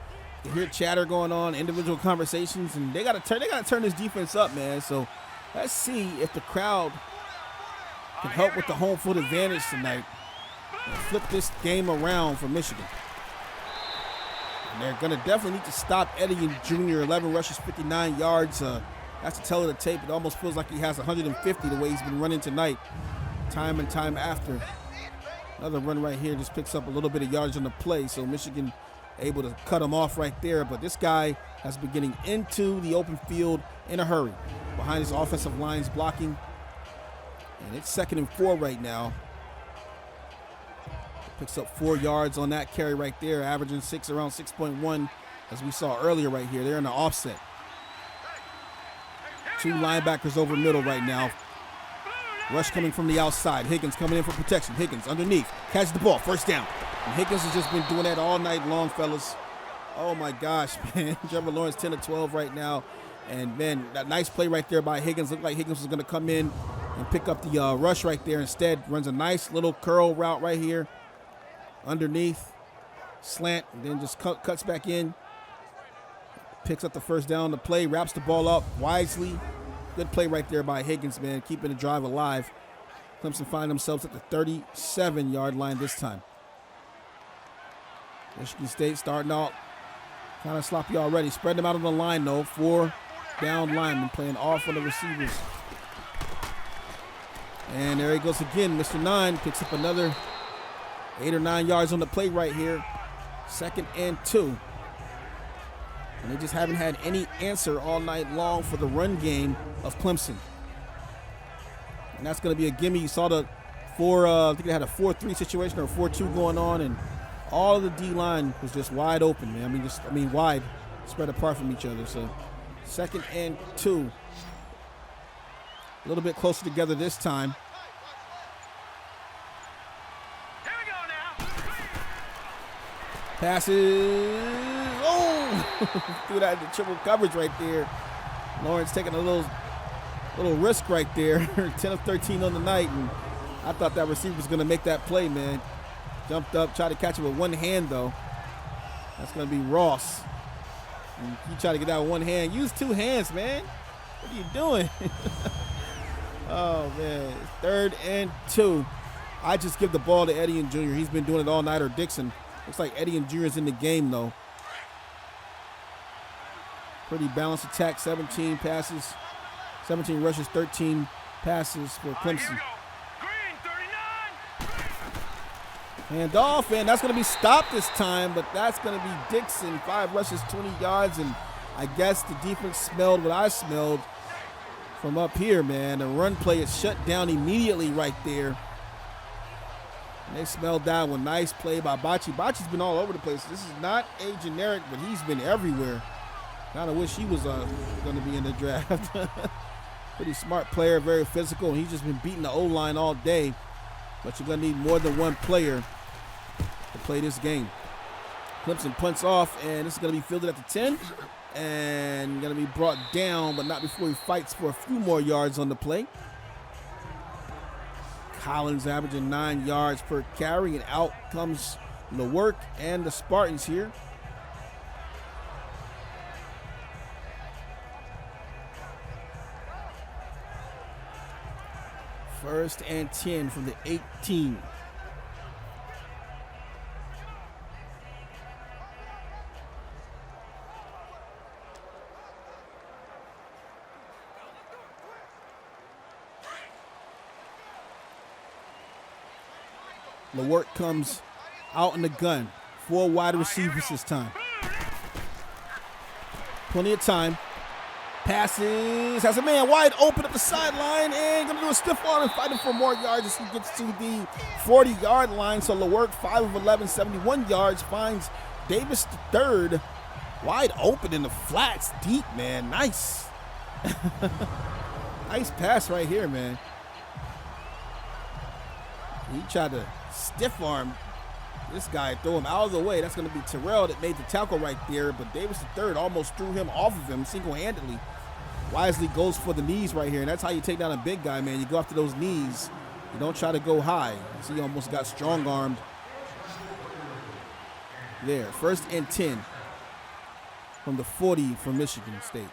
you hear chatter going on, individual conversations, and they got to turn this defense up, man. So let's see if the crowd can help with the home field advantage tonight. and flip this game around for Michigan. And they're going to definitely need to stop Eddie Jr. 11 rushes, 59 yards. That's the tell of the tape. It almost feels like he has 150 the way he's been running tonight, time and time after. Another run right here just picks up a little bit of yardage on the play, so Michigan able to cut him off right there. But this guy has been getting into the open field in a hurry behind his offensive line's blocking. And it's 2nd and 4 right now. Picks up 4 yards on that carry right there, averaging around 6.1, as we saw earlier right here. They're in the offset. 2 linebackers over middle right now. Rush coming from the outside. Higgins coming in for protection. Higgins underneath. Catches the ball. First down. And Higgins has just been doing that all night long, fellas. Oh, my gosh, man. Trevor Lawrence 10 to 12 right now. And, man, that nice play right there by Higgins. Looked like Higgins was going to come in and pick up the rush right there. Instead, runs a nice little curl route right here. Underneath. Slant. And then just cuts back in. Picks up the first down on the play. Wraps the ball up wisely. Good play right there by Higgins, man, keeping the drive alive. Clemson find themselves at the 37-yard line this time. Michigan State starting out kind of sloppy already. Spread them out on the line, though. 4 down linemen playing off on the receivers. And there he goes again. Mr. 9 picks up another 8 or 9 yards on the play right here. 2nd and 2. And they just haven't had any answer all night long for the run game of Clemson. And that's going to be a gimme. You saw the I think they had a 4-3 situation or a 4-2 going on, and all of the D-line was just wide open, man. I mean, wide, spread apart from each other. So 2nd and 2. A little bit closer together this time. Here we go now. Passes. Oh! Threw that into triple coverage right there. Lawrence taking a little risk right there. 10 of 13 on the night, and I thought that receiver was going to make that play, man. Jumped up, tried to catch it with one hand, though. That's going to be Ross. And you try to get that with one hand. Use 2 hands, man. What are you doing? Oh, man. 3rd and 2. I just give the ball to Eddie and Jr. He's been doing it all night, or Dixon. Looks like Eddie and Jr. is in the game, though. Pretty balanced attack. 17 passes, 17 rushes, 13 passes for Clemson. Hand off, and that's going to be stopped this time, but that's going to be Dixon. 5 rushes, 20 yards, and I guess the defense smelled what I smelled from up here, man. The run play is shut down immediately right there. And they smelled that one. Nice play by Bocce. Bocce's been all over the place. This is not a generic, but he's been everywhere. Kind of wish he was going to be in the draft. Pretty smart player, very physical, and he's just been beating the O-line all day. But you're going to need more than one player to play this game. Clemson punts off, and this is going to be fielded at the 10. And going to be brought down, but not before he fights for a few more yards on the play. Collins averaging 9 yards per carry, and out comes LeWerk and the Spartans here. First and 10 from the 18. LeWerk comes out in the gun. 4 wide receivers this time. Plenty of time. Passes, has a man wide open at the sideline, and going to do a stiff arm and fighting for more yards as he gets to the 40-yard line. So LeWerk, 5 of 11, 71 yards, finds Davis III wide open in the flats, deep, man. Nice. Nice pass right here, man. He tried to stiff arm this guy, throw him out of the way. That's going to be Terrell that made the tackle right there, but Davis III almost threw him off of him single-handedly. Wisely goes for the knees right here, and that's how you take down a big guy, man. You go after those knees. You don't try to go high. See, he almost got strong-armed there. First and 10 from the 40 from Michigan State.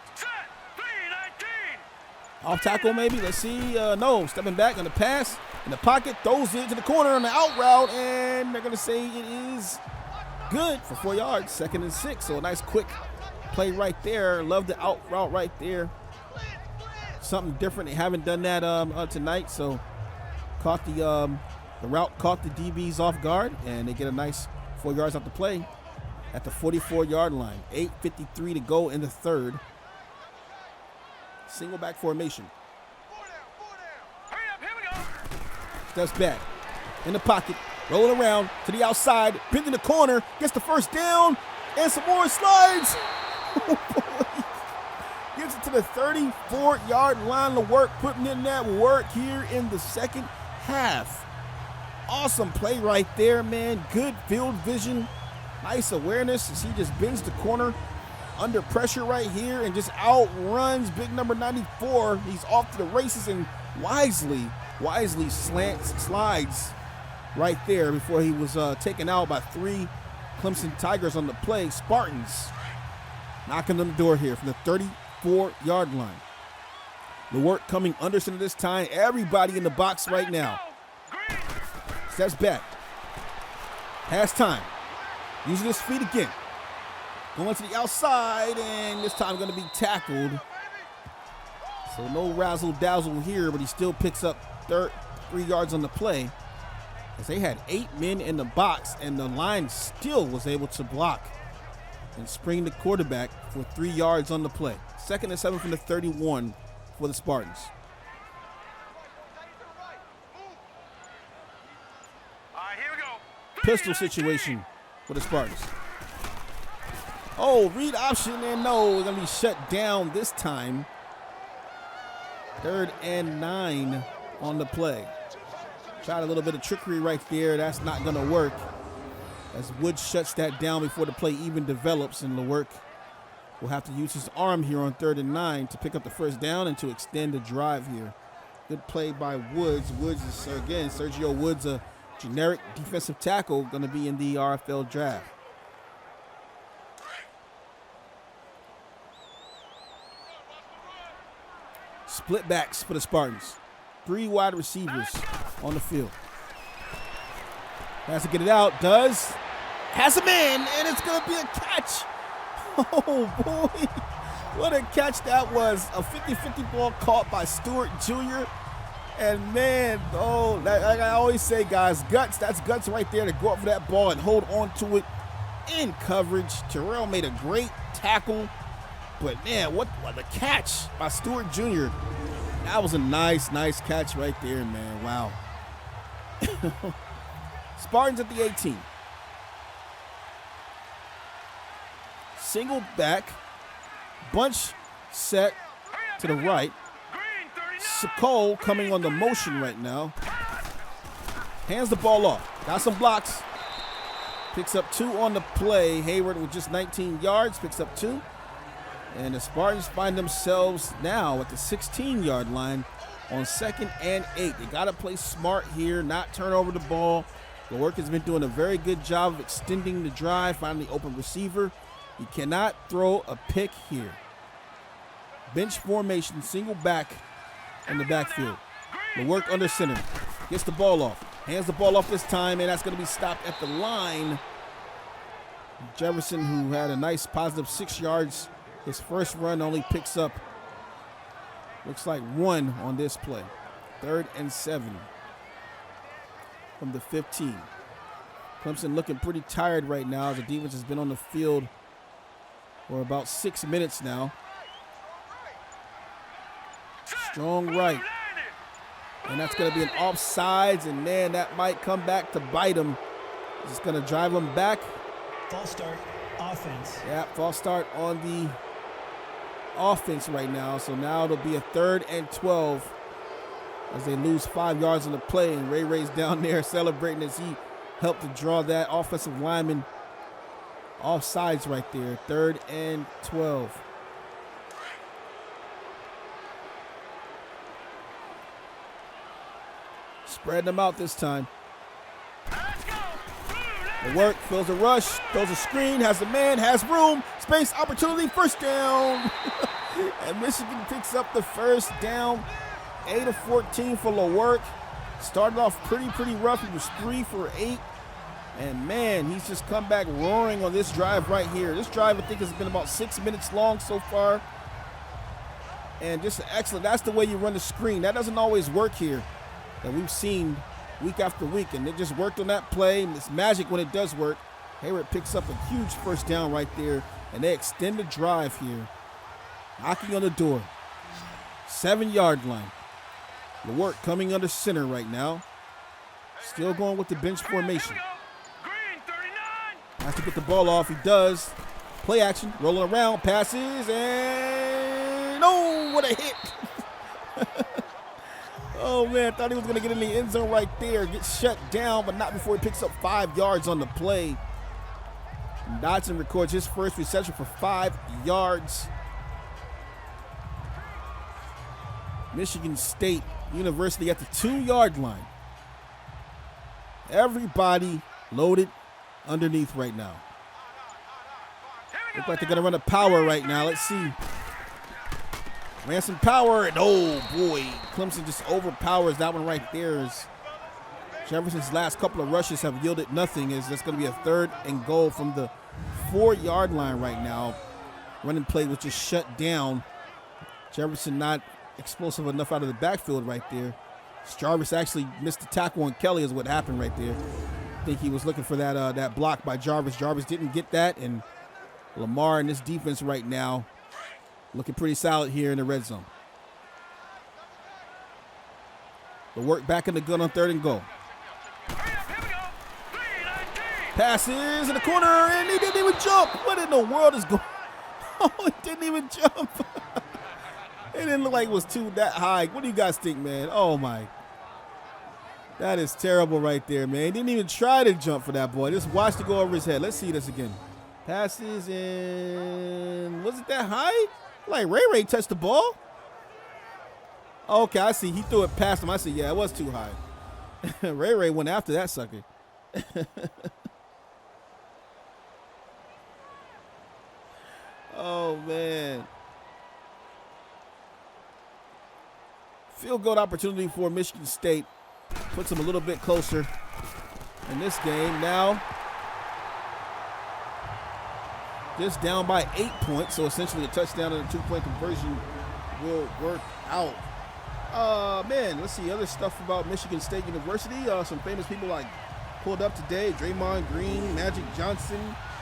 Off tackle maybe. Let's see. No, stepping back on the pass. In the pocket, throws it to the corner on the out route, and they're going to say it is good for 4 yards, 2nd and 6. So a nice quick play right there. Love the out route right there. Something different. They haven't done that tonight, so caught the route caught the DBs off guard, and they get a nice 4 yards off the play at the 44-yard line. 8:53 to go in the third. Single back formation. Steps back in the pocket, rolling around to the outside, pinned in the corner, gets the first down, and some more slides. Gets it to the 34-yard line of work, putting in that work here in the second half. Awesome play right there, man. Good field vision, nice awareness as he just bends the corner under pressure right here and just outruns big number 94. He's off to the races and wisely slides right there before he was taken out by 3 Clemson Tigers on the play. Spartans knocking on the door here from the 34-yard line. The work coming under center this time. Everybody in the box right now. Steps back. Has time. Using his feet again. Going to the outside, and this time going to be tackled. So no razzle-dazzle here, but he still picks up 3 yards on the play, as they had 8 men in the box, and the line still was able to block and spring the quarterback for 3 yards on the play. 2nd and 7 from the 31 for the Spartans. All right, here we go. Pistol situation for the Spartans. Oh, read option, and no, we're going to be shut down this time. 3rd and 9 on the play. Tried a little bit of trickery right there. That's not going to work, as Woods shuts that down before the play even develops, and LeWerk will have to use his arm here on 3rd and 9 to pick up the first down and to extend the drive here. Good play by Woods. Woods is, again, Sergio Woods, a generic defensive tackle, going to be in the RFL draft. Split backs for the Spartans. 3 wide receivers on the field. Has to get it out. Does. Has him in, and it's going to be a catch. Oh, boy. What a catch that was. A 50-50 ball caught by Stewart Jr. And, man, like I always say, guys, guts. That's guts right there to go up for that ball and hold on to it in coverage. Terrell made a great tackle. But, man, what the catch by Stewart Jr. That was a nice catch right there, man. Wow. Spartans at the 18. Single back. Bunch set to the right. Sokol coming on the motion right now. Hands the ball off. Got some blocks. Picks up 2 on the play. Hayward with just 19 yards. Picks up 2. And the Spartans find themselves now at the 16-yard line on 2nd and 8. They got to play smart here, not turn over the ball. The work has been doing a very good job of extending the drive, finding the open receiver. You cannot throw a pick here. Bench formation, single back in the backfield. The work under center. Gets the ball off. Hands the ball off this time, and that's going to be stopped at the line. Jefferson, who had a nice positive 6 yards, his first run only picks up, looks like 1 on this play. 3rd and 7 from the 15. Clemson looking pretty tired right now. The defense has been on the field for about 6 minutes now. Strong right. And that's going to be an offsides, and man, that might come back to bite him. Just going to drive him back. False start, offense. Yeah, false start on the offense right now. So now it'll be a 3rd and 12 as they lose 5 yards on the play, and Ray's down there celebrating as he helped to draw that offensive lineman offsides right there. 3rd and 12. Spread them out this time. The work, fills a rush, throws a screen, has a man, has room, space, opportunity, first down. And Michigan picks up the first down. 8 of 14 for LeWerk. Started off pretty rough. He was 3 for 8. And, man, he's just come back roaring on this drive right here. This drive, I think, has been about 6 minutes long so far. And just excellent. That's the way you run the screen. That doesn't always work here that we've seen week after week. And it just worked on that play. And it's magic when it does work. Hayward picks up a huge first down right there. And they extend the drive here. Knocking on the door. 7-yard line. LeWerk coming under center right now. Still going with the bench formation. Has to get the ball off. He does. Play action. Rolling around. Passes. And oh, what a hit. Oh, man. Thought he was going to get in the end zone right there. Get shut down, but not before he picks up 5 yards on the play. Dodson records his first reception for 5 yards. Michigan State University at the 2-yard line. Everybody loaded underneath right now. Look like they're going to run a power right now. Let's see. Ran some power, and oh boy, Clemson just overpowers that one right there. As Jefferson's last couple of rushes have yielded nothing. As that's going to be a 3rd and goal from the 4-yard line right now. Running play was just shut down. Jefferson not explosive enough out of the backfield right there. Jarvis actually missed the tackle on Kelly is what happened right there. I think he was looking for that block by Jarvis. Jarvis didn't get that, and Lamar in this defense right now looking pretty solid here in the red zone. The work back in the gun on 3rd and goal. Passes in the corner, and he didn't even jump. What in the world is going on? Oh, he didn't even jump. It didn't look like it was that high. What do you guys think, man? Oh, my. That is terrible right there, man. He didn't even try to jump for that boy. Just watched it go over his head. Let's see this again. Passes, and was it that high? Like Ray touched the ball? Okay, I see. He threw it past him. I see, yeah, it was too high. Ray went after that sucker. Oh, man. Field goal opportunity for Michigan State. Puts them a little bit closer in this game. Now, just down by 8 points, so essentially a touchdown and a 2-point conversion will work out. Man, let's see other stuff about Michigan State University. Some famous people like pulled up today. Draymond Green, Magic Johnson,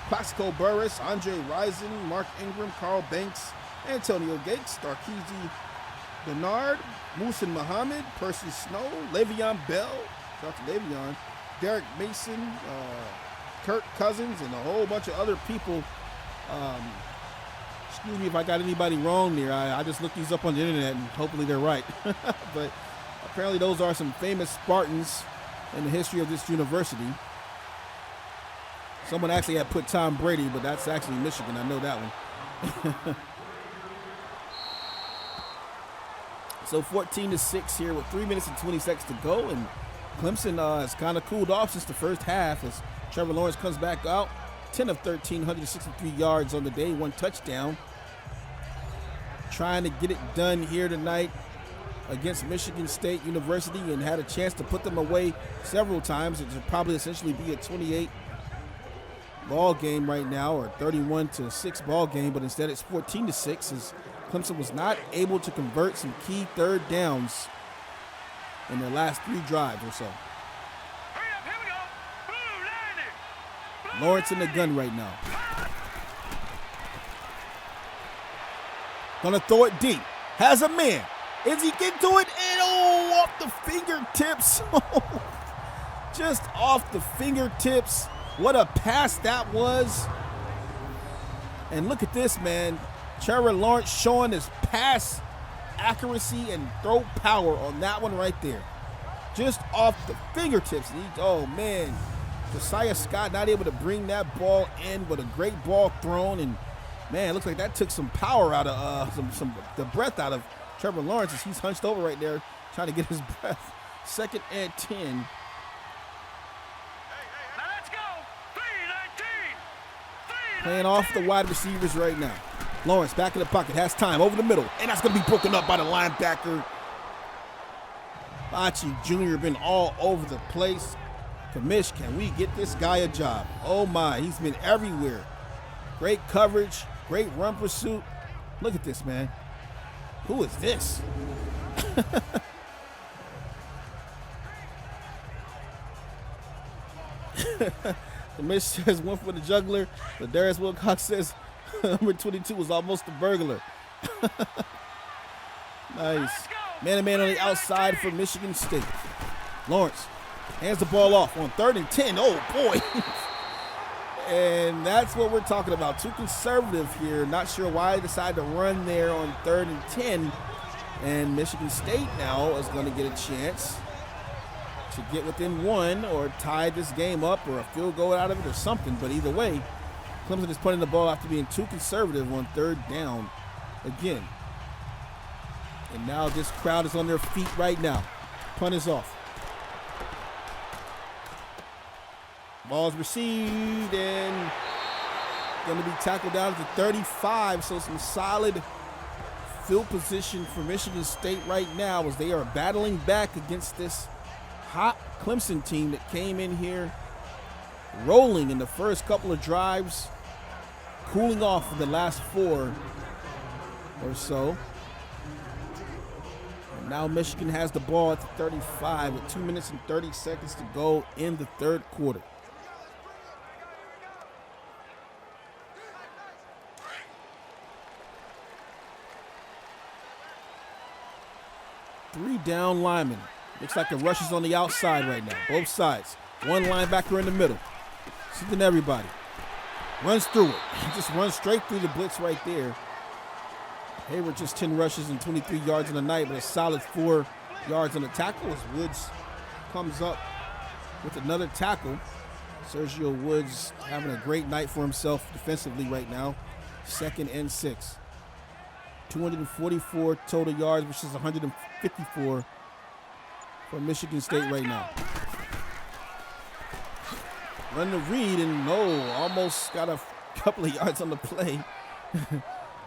Plaxico Burress, Andre Rison, Mark Ingram, Carl Banks, Antonio Gates, Starkeezy Bernard, Muhsin Muhammad, Percy Snow, Le'Veon Bell, shout out to Le'Veon, Derek Mason, Kirk Cousins, and a whole bunch of other people. Excuse me if I got anybody wrong there. I just looked these up on the internet, and hopefully they're right. But apparently those are some famous Spartans in the history of this university. Someone actually had put Tom Brady, but that's actually Michigan. I know that one. So 14-6 here with 3 minutes and 20 seconds to go. And Clemson has kind of cooled off since the first half as Trevor Lawrence comes back out. 10 of 13, 163 yards on the day, 1 touchdown. Trying to get it done here tonight against Michigan State University, and had a chance to put them away several times. It would probably essentially be a 28 ball game right now, or 31-6 ball game, but instead it's 14-6 as Clemson was not able to convert some key 3rd downs in their last 3 drives or so. Lawrence in the gun right now. Gonna throw it deep. Has a man. Is he getting to it? And oh, off the fingertips. Just off the fingertips. What a pass that was. And look at this, man. Trevor Lawrence showing his pass accuracy and throw power on that one right there. Just off the fingertips. Oh, man. Josiah Scott not able to bring that ball in, but a great ball thrown. And, man, it looks like that took some power out of, the breath out of Trevor Lawrence as he's hunched over right there trying to get his breath. 2nd and 10. Now let's go. 3-19. Playing off the wide receivers right now. Lawrence back in the pocket, has time, over the middle, and that's going to be broken up by the linebacker. Bachi Jr. been all over the place. Commish, can we get this guy a job? Oh my, he's been everywhere. Great coverage, great run pursuit. Look at this, man. Who is this? Commish says one for the juggler, but Darius Wilcox says number 22 was almost a burglar. Nice. Man-to-man on the outside for Michigan State. Lawrence hands the ball off on 3rd and 10. Oh, boy. And that's what we're talking about. Too conservative here. Not sure why they decided to run there on 3rd and 10. And Michigan State now is going to get a chance to get within one or tie this game up or a field goal out of it or something. But either way, Clemson is punting the ball after being too conservative on 3rd down again. And now this crowd is on their feet right now. Punt is off. Ball is received and going to be tackled down to 35. So some solid field position for Michigan State right now as they are battling back against this hot Clemson team that came in here rolling in the first couple of drives, cooling off in the last 4 or so. And now Michigan has the ball at the 35 with 2 minutes and 30 seconds to go in the 3rd quarter. Three down linemen. Looks like the rush is on the outside right now. Both sides. One linebacker in the middle. Seeing everybody. Runs through it. Just runs straight through the blitz right there. Hayward just 10 rushes and 23 yards in the night, but a solid 4 yards on the tackle as Woods comes up with another tackle. Sergio Woods having a great night for himself defensively right now. 2nd and 6. 244 total yards versus 154 for Michigan State right now. Run the read and almost got a couple of yards on the play.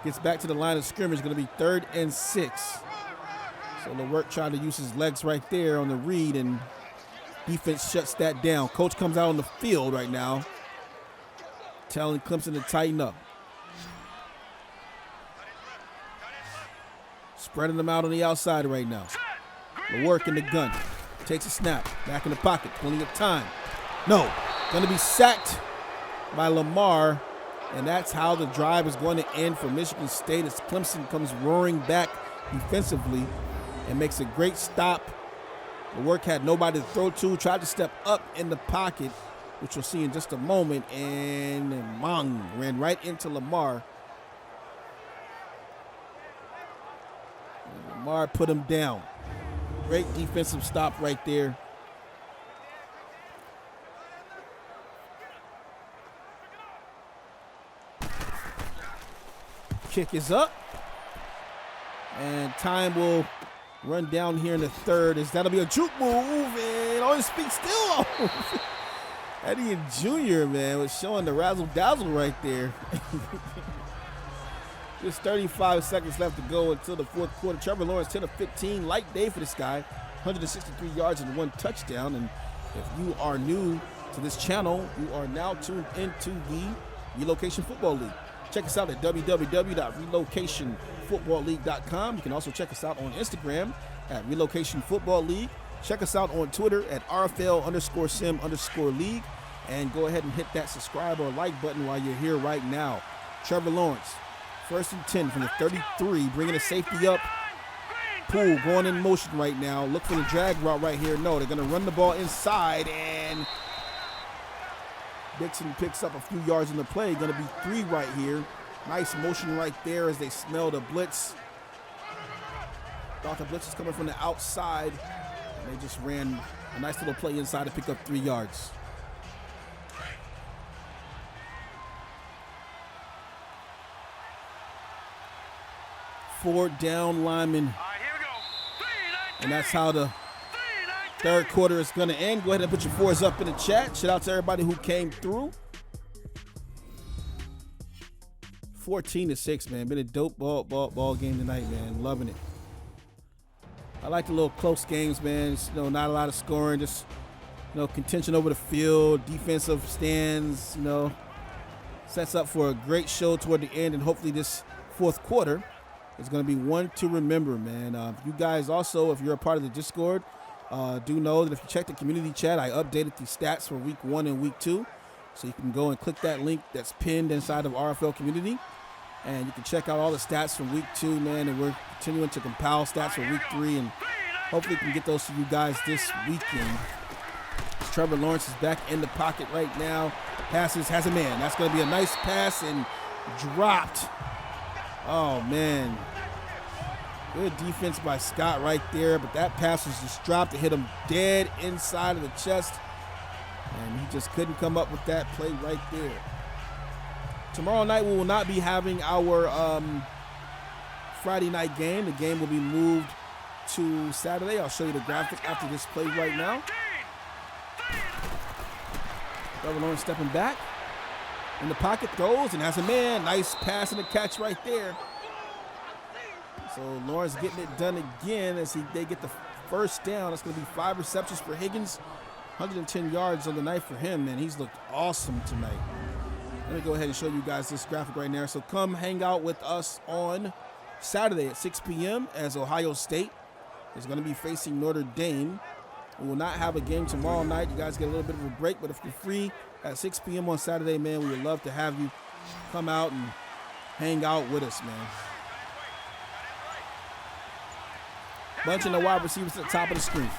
Gets back to the line of scrimmage, going to be 3rd and 6. So LeWert tried to use his legs right there on the read and defense shuts that down. Coach comes out on the field right now telling Clemson to tighten up. Spreading them out on the outside right now. LeWert in the gun. Takes a snap. Back in the pocket. Plenty of time. No. Going to be sacked by Lamar. And that's how the drive is going to end for Michigan State as Clemson comes roaring back defensively and makes a great stop. LeWert had nobody to throw to. Tried to step up in the pocket, which we'll see in just a moment. And Mong ran right into Lamar. Lamar put him down. Great defensive stop right there. Kick is up. And time will run down here in the 3rd as that'll be a juke move. And on his feet still. Eddie Jr., man, was showing the razzle-dazzle right there. Just 35 seconds left to go until the 4th quarter. Trevor Lawrence, 10 of 15. Light day for this guy. 163 yards and 1 touchdown. And if you are new to this channel, you are now tuned into the Relocation Football League. Check us out at www.relocationfootballleague.com. You can also check us out on Instagram at Relocation Football League. Check us out on Twitter at RFL_sim_league. And go ahead and hit that subscribe or like button while you're here right now. Trevor Lawrence. 1st and 10 from the 33, bringing a safety up. Poole going in motion right now. Look for the drag route right here. No, they're going to run the ball inside, and Dixon picks up a few yards in the play. Going to be 3 right here. Nice motion right there as they smell the blitz. Thought the blitz is coming from the outside, and they just ran a nice little play inside to pick up 3 yards. Four down linemen. And that's how the 3rd quarter is going to end. Go ahead and put your 4s up in the chat. Shout out to everybody who came through. 14-6, man. Been a dope ball game tonight, man. Loving it. I like the little close games, man. It's, not a lot of scoring, just contention over the field, defensive stands. Sets up for a great show toward the end, and hopefully this fourth quarter is going to be one to remember, man. You guys also, if you're a part of the Discord, do know that if you check the community chat, I updated the stats for week 1 and week 2. So you can go and click that link that's pinned inside of RFL community. And you can check out all the stats from week 2, man. And we're continuing to compile stats for week 3. And hopefully we can get those to you guys this weekend. Trevor Lawrence is back in the pocket right now. Passes, has a man. That's going to be a nice pass and dropped. Oh, man. Good defense by Scott right there. But that pass was just dropped to hit him dead inside of the chest. And he just couldn't come up with that play right there. Tomorrow night we will not be having our Friday night game. The game will be moved to Saturday. I'll show you the graphic after this play right now. Trevor Lawrence stepping back. In the pocket, throws, and has a man. Nice pass and a catch right there. So Lawrence getting it done again as they get the first down. That's going to be 5 receptions for Higgins. 110 yards on the night for him, man. He's looked awesome tonight. Let me go ahead and show you guys this graphic right now. So come hang out with us on Saturday at 6 p.m. as Ohio State is going to be facing Notre Dame. We will not have a game tomorrow night. You guys get a little bit of a break, but if you're free at 6 p.m. on Saturday, man, we would love to have you come out and hang out with us, man. Bunch of the wide receivers at the top of the screen.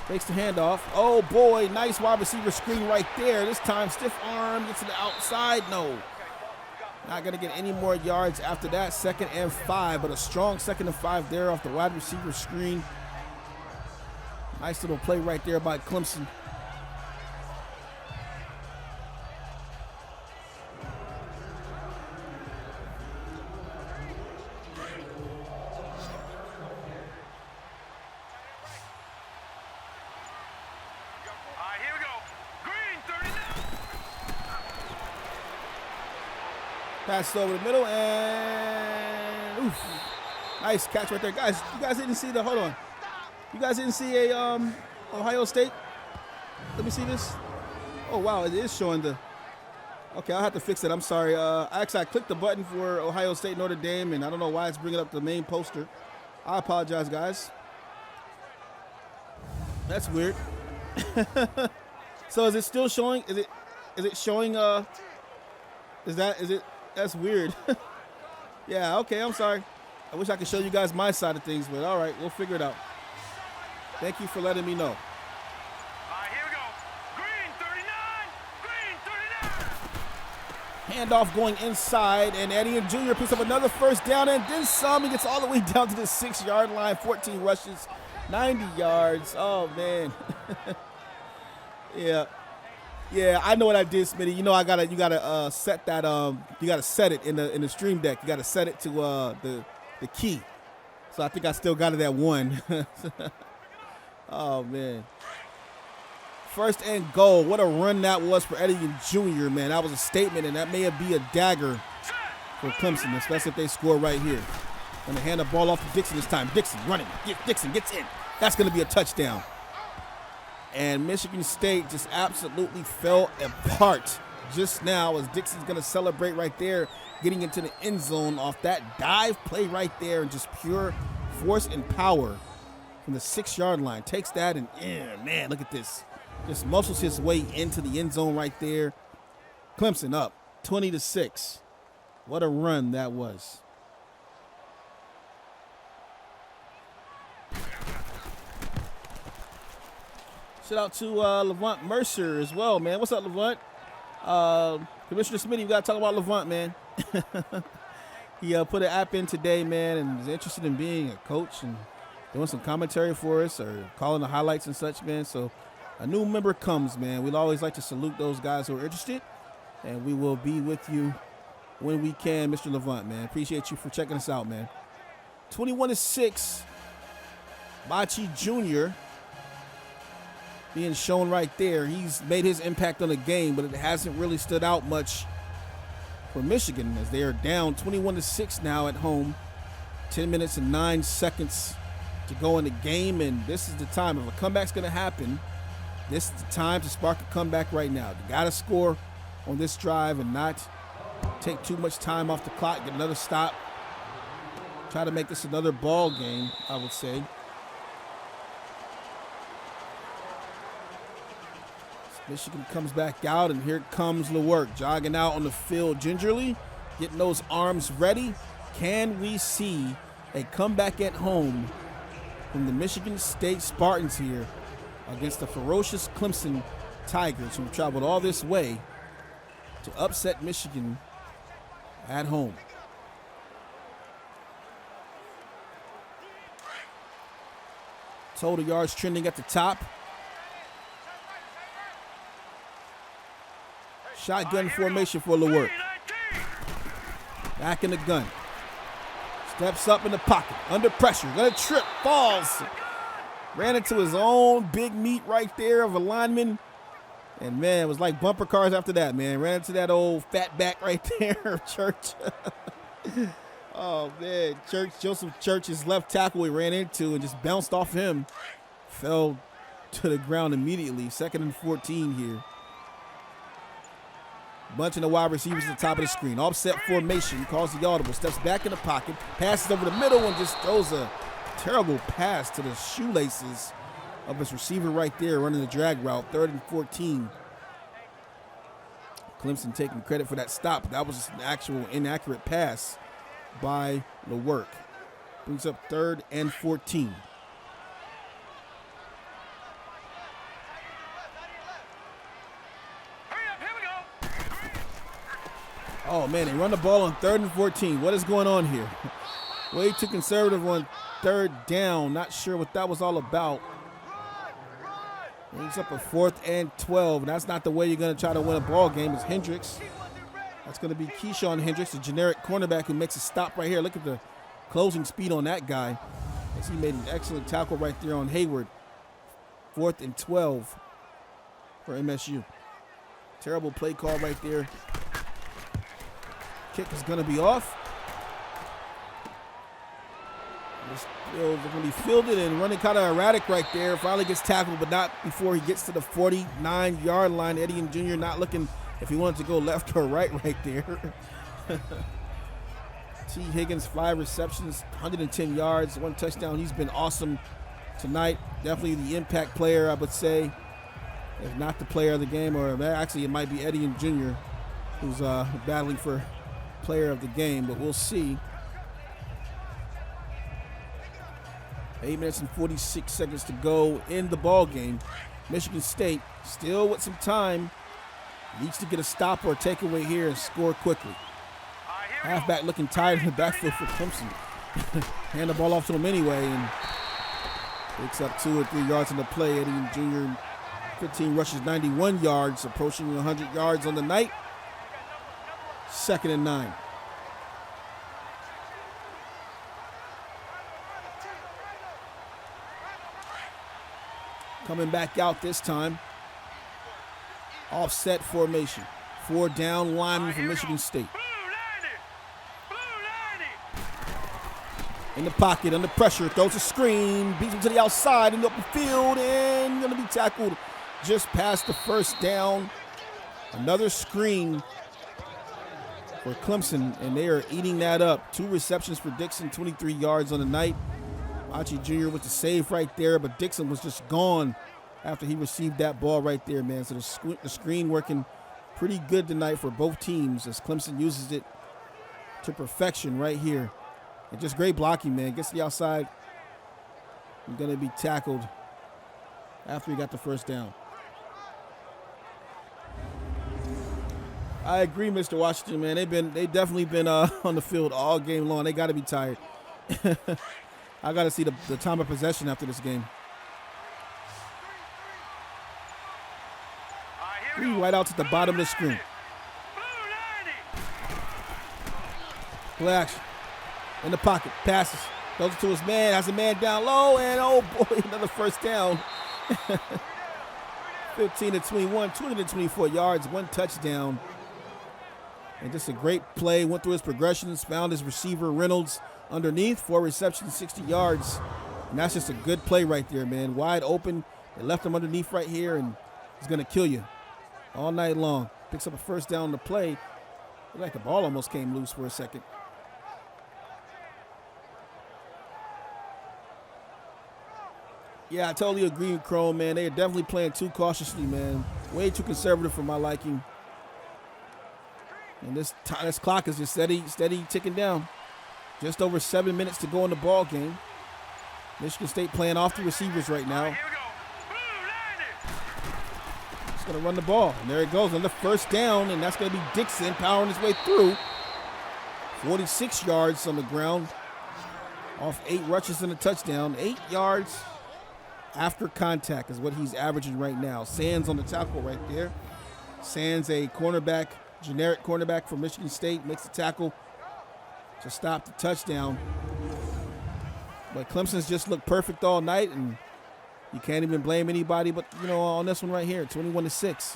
Takes the handoff. Oh, boy, nice wide receiver screen right there. This time, stiff arm, gets to the outside. No. Not going to get any more yards after that. 2nd and 5, but a strong 2nd and 5 there off the wide receiver screen. Nice little play right there by Clemson. Pass over the middle, and oof. Nice catch right there. Guys, you guys didn't see the, hold on. You guys didn't see a Ohio State? Let me see this. Oh, wow, it is showing the, okay, I'll have to fix it. I'm sorry. I clicked the button for Ohio State Notre Dame, and I don't know why it's bringing up the main poster. I apologize, guys. That's weird. So is it still showing? Is it showing, that's weird. Yeah, okay, I'm sorry. I wish I could show you guys my side of things, but all right, we'll figure it out. Thank you for letting me know. Here we go. Green 39. Handoff going inside, and Eddie Jr. picks up another first down, and then some. He gets all the way down to the 6-yard line, 14 rushes, 90 yards. Oh, man. Yeah, I know what I did, Smitty. You know, you gotta set that. You gotta set it in the stream deck. You gotta set it to the key. So I think I still got it at 1. Oh man. 1st and goal. What a run that was for Eddie Jr. Man, that was a statement, and that may be a dagger for Clemson, especially if they score right here. Gonna hand the ball off to Dixon this time. Dixon running. Dixon gets in. That's gonna be a touchdown. And Michigan State just absolutely fell apart just now as Dixon's going to celebrate right there, getting into the end zone off that dive play right there, and just pure force and power from the 6-yard line. Takes that and, man, look at this. Just muscles his way into the end zone right there. Clemson up 20-6. What a run that was. Shout out to Levant Mercer as well, man. What's up, Levant? Commissioner Smitty, we got to talk about Levant, man. He put an app in today, man, and is interested in being a coach and doing some commentary for us or calling the highlights and such, man. So a new member comes, man. We'd always like to salute those guys who are interested, and we will be with you when we can, Mr. Levant, man. Appreciate you for checking us out, man. 21-6, Bachi Jr., being shown right there. He's made his impact on the game, but it hasn't really stood out much for Michigan as they are down 21-6 now at home. 10 minutes and 9 seconds to go in the game, and this is the time. If a comeback's going to happen, this is the time to spark a comeback right now. You got to score on this drive and not take too much time off the clock, get another stop. Try to make this another ball game, I would say. Michigan comes back out, and here comes LeWerk jogging out on the field gingerly, getting those arms ready. Can we see a comeback at home from the Michigan State Spartans here against the ferocious Clemson Tigers, who traveled all this way to upset Michigan at home? Total yards trending at the top. Shotgun formation for LeWerk. Back in the gun. Steps up in the pocket. Under pressure. Gonna trip. Falls. Ran into his own big meat right there of a lineman. And, man, it was like bumper cars after that, man. Ran into that old fat back right there, Church. Oh, man. Joseph Church's left tackle he ran into and just bounced off him. Fell to the ground immediately. 2nd and 14 here. Bunching the wide receivers at the top of the screen. Offset formation, calls the audible, steps back in the pocket, passes over the middle, and just throws a terrible pass to the shoelaces of his receiver right there, running the drag route. 3rd and 14. Clemson taking credit for that stop. That was just an actual inaccurate pass by LeWerk. Brings up 3rd and 14. Oh, man, they run the ball on 3rd and 14. What is going on here? Way too conservative on 3rd down. Not sure what that was all about. Brings up a 4th and 12. That's not the way you're going to try to win a ball game. It's Hendricks. That's going to be Keyshawn Hendricks, the generic cornerback who makes a stop right here. Look at the closing speed on that guy as he made an excellent tackle right there on Hayward. 4th and 12 for MSU. Terrible play call right there. Kick is going to be off. This field is going to be fielded and running kind of erratic right there. Finally gets tackled, but not before he gets to the 49-yard line. Eddie Jr. not looking if he wanted to go left or right there. T. Higgins, 5 receptions, 110 yards, 1 touchdown. He's been awesome tonight. Definitely the impact player, I would say. If not the player of the game, or actually it might be Eddie Jr. who's battling for player of the game, but we'll see. 8 minutes and 46 seconds to go in the ball game. Michigan State still with some time. Needs to get a stop or a takeaway here and score quickly. Halfback looking tired in the backfield for Clemson. Hand the ball off to him anyway and picks up 2 or 3 yards in the play. Eddie Jr. 15 rushes, 91 yards, approaching 100 yards on the night. 2nd and 9. Coming back out this time. Offset formation. 4 down linemen from Michigan State. In the pocket, under pressure, throws a screen, beats him to the outside in the open field, and going to be tackled just past the 1st down. Another screen for Clemson, and they are eating that up. 2 receptions for Dixon, 23 yards on the night. Machi Jr. with the save right there, but Dixon was just gone after he received that ball right there, man. So the screen working pretty good tonight for both teams as Clemson uses it to perfection right here. And just great blocking, man. Gets to the outside. He's going to be tackled after he got the 1st down. I agree, Mr. Washington, man. They definitely been on the field all game long. They got to be tired. I got to see the time of possession after this game. Right out to the bottom of the screen. Play action. In the pocket. Passes. Goes to his man. Has a man down low. And, oh, boy, another 1st down. 15 to 21. 224 yards. 1 touchdown. And just a great play. Went through his progressions, found his receiver Reynolds underneath, 4 receptions, 60 yards. And that's just a good play right there, man. Wide open. They left him underneath right here, and he's going to kill you all night long. Picks up a first down on the play. Looked like the ball almost came loose for a second. Yeah, I totally agree with Chrome, man. They are definitely playing too cautiously, man. Way too conservative for my liking. And this clock is just steady ticking down. Just over 7 minutes to go in the ball game. Michigan State playing off the receivers right now. Just going to run the ball. And there it goes. Another first down, and that's going to be Dixon powering his way through. 46 yards on the ground. Off 8 rushes and a touchdown. 8 yards after contact is what he's averaging right now. Sands on the tackle right there. Sands, a cornerback, generic cornerback from Michigan State, makes the tackle to stop the touchdown. But Clemson's just looked perfect all night, and you can't even blame anybody but, on this one right here, 21-6.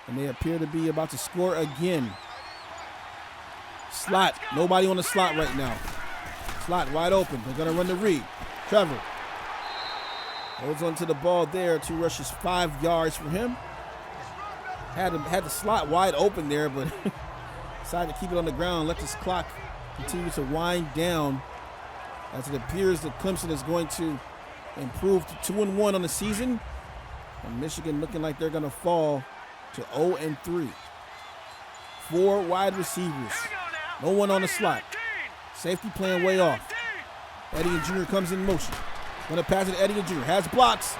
And they appear to be about to score again. Slot. Nobody on the slot right now. Slot wide open. They're going to run the read. Trevor holds onto the ball there. 2 rushes, 5 yards for him. Had the slot wide open there, but decided to keep it on the ground. Let this clock continue to wind down, as it appears that Clemson is going to improve to 2-1 on the season, and Michigan looking like they're going to fall to 0-3. 4 wide receivers. No one on the slot. Safety playing way off. Eddie Jr. comes in motion. Going to pass it to Eddie Jr. Has blocks.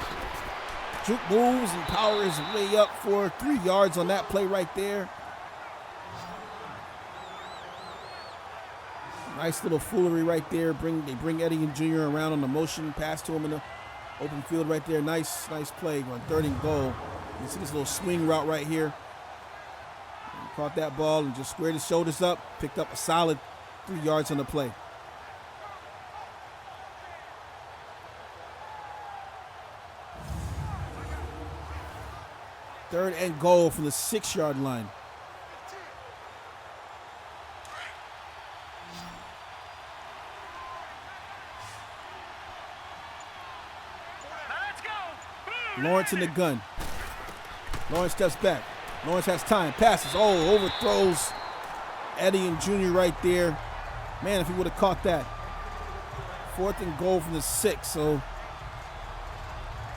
Juke moves and powers way up for 3 yards on that play right there. Nice little foolery right there. They bring Eddie Jr. around on the motion. Pass to him in the open field right there. Nice play on 3rd and goal. You see this little swing route right here. And caught that ball and just squared his shoulders up. Picked up a solid 3 yards on the play. Third and goal from the 6-yard line. Lawrence in the gun. Lawrence steps back. Lawrence has time. Passes. Oh, overthrows Eddie and Jr. right there. Man, if he would have caught that. 4th and goal from the 6. So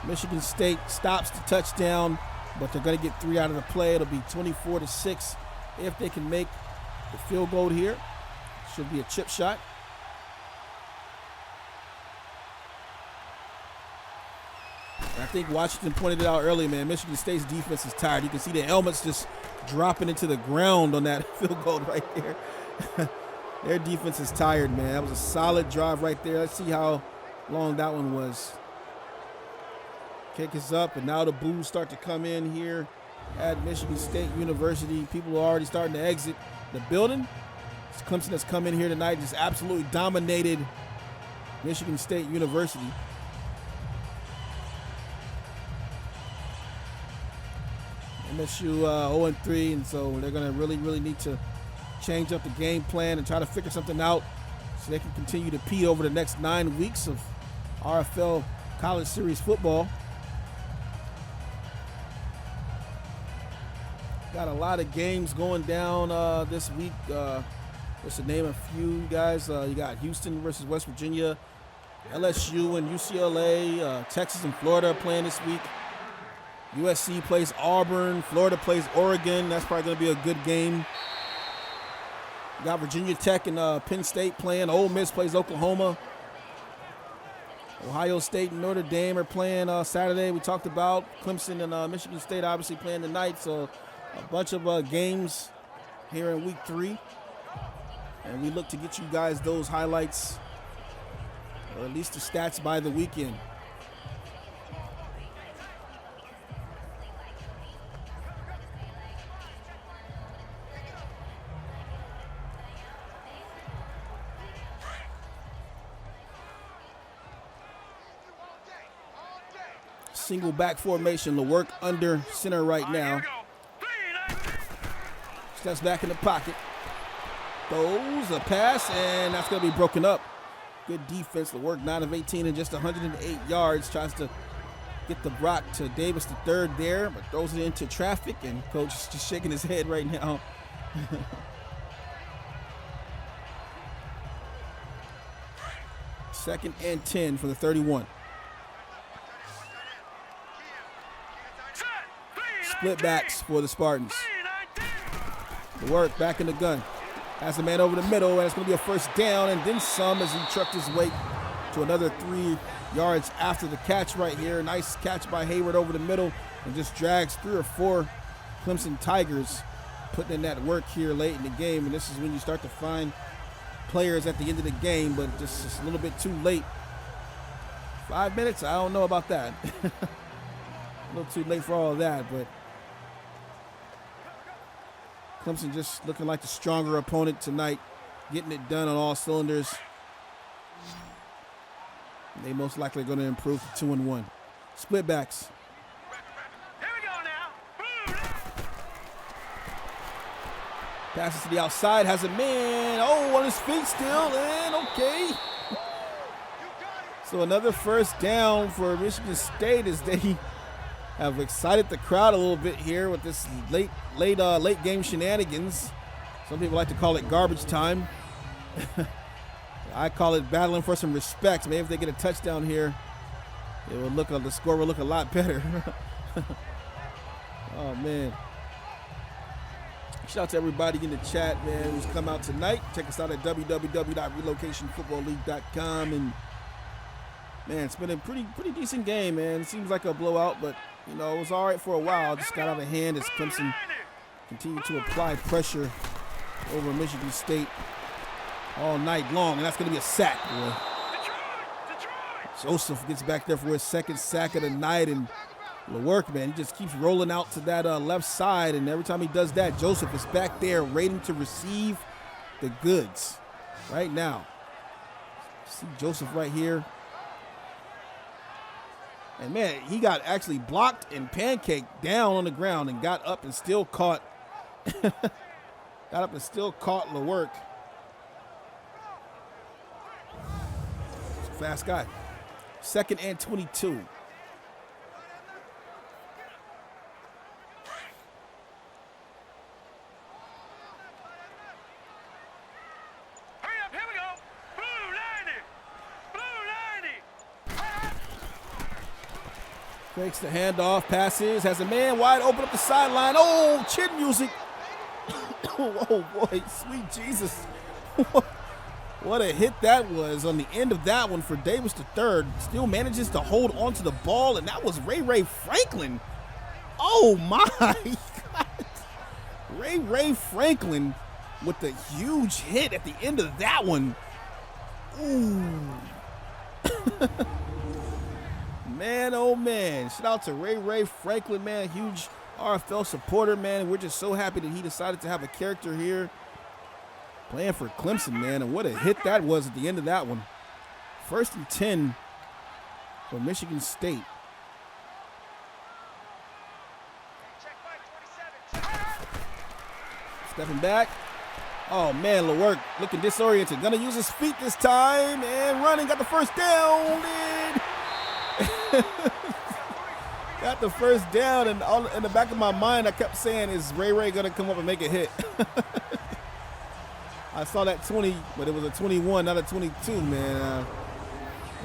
Michigan State stops the touchdown, but they're going to get 3 out of the play. It'll be 24-6 if they can make the field goal here. Should be a chip shot. I think Washington pointed it out earlier, man. Michigan State's defense is tired. You can see the helmets just dropping into the ground on that field goal right there. Their defense is tired, man. That was a solid drive right there. Let's see how long that one was. Kick is up, and now the boos start to come in here at Michigan State University. People are already starting to exit the building. Clemson has come in here tonight, just absolutely dominated Michigan State University. MSU 0-3, and so they're going to really need to change up the game plan and try to figure something out so they can continue to pee over the next 9 weeks of RFL College Series football. Got a lot of games going down this week. Just to name a few, guys. You got Houston versus West Virginia, LSU and UCLA, Texas and Florida playing this week. USC plays Auburn. Florida plays Oregon. That's probably going to be a good game. You got Virginia Tech and Penn State playing. Ole Miss plays Oklahoma. Ohio State and Notre Dame are playing Saturday. We talked about Clemson and Michigan State obviously playing tonight. So a bunch of games here in week 3. And we look to get you guys those highlights, or at least the stats, by the weekend. Single back formation. The work under center right now. Steps back in the pocket. Throws a pass, and that's going to be broken up. Good defense. The work 9 of 18 and just 108 yards. Tries to get the block to Davis III there, but throws it into traffic, and coach is just shaking his head right now. Second and 10 for the 31. Split backs for the Spartans. The work back in the gun. Has the man over the middle, and it's going to be a first down, and then some as he trucked his way to another 3 yards after the catch right here. Nice catch by Hayward over the middle, and just drags 3 or 4 Clemson Tigers, putting in that work here late in the game. And this is when you start to find players at the end of the game, but just a little bit too late. 5 minutes? I don't know about that. A little too late for all of that, but Clemson just looking like the stronger opponent tonight, getting it done on all cylinders. They most likely are going to improve to 2-1. Split backs. Here we go now. Passes to the outside, has a man. Oh, on his feet still, and okay. So another first down for Michigan State as they have excited the crowd a little bit here with this late game shenanigans. Some people like to call it garbage time. I call it battling for some respect. Maybe if they get a touchdown here, the score will look a lot better. Oh man. Shout out to everybody in the chat, man, who's come out tonight. Check us out at www.relocationfootballleague.com. And man, it's been a pretty decent game, man. It seems like a blowout, but you know, it was all right for a while. Just got out of hand as Clemson continued to apply pressure over Michigan State all night long, and that's going to be a sack, boy. Joseph gets back there for his second sack of the night, and the work, man, he just keeps rolling out to that left side, and every time he does that, Joseph is back there waiting to receive the goods right now. See Joseph right here. And man, he got actually blocked and pancaked down on the ground and got up and still caught LeWerk. He's a fast guy. 2nd and 22. Fakes the handoff, passes, has a man wide open up the sideline. Oh, chin music. Oh, boy, sweet Jesus. What a hit that was on the end of that one for Davis III. Still manages to hold onto the ball, and that was Ray Franklin. Oh, my God. Ray Franklin with the huge hit at the end of that one. Ooh. Man, oh man, shout out to Ray Franklin, man, huge RFL supporter, man. We're just so happy that he decided to have a character here playing for Clemson, man, and what a hit that was at the end of that one. 1st and 10 for Michigan State. Stepping back. Oh man, LeWerk looking disoriented. Gonna use his feet this time and running, got the first down. And got the first down, and all in the back of my mind I kept saying, is Ray gonna come up and make a hit? I saw that 20, but it was a 21, not a 22, man.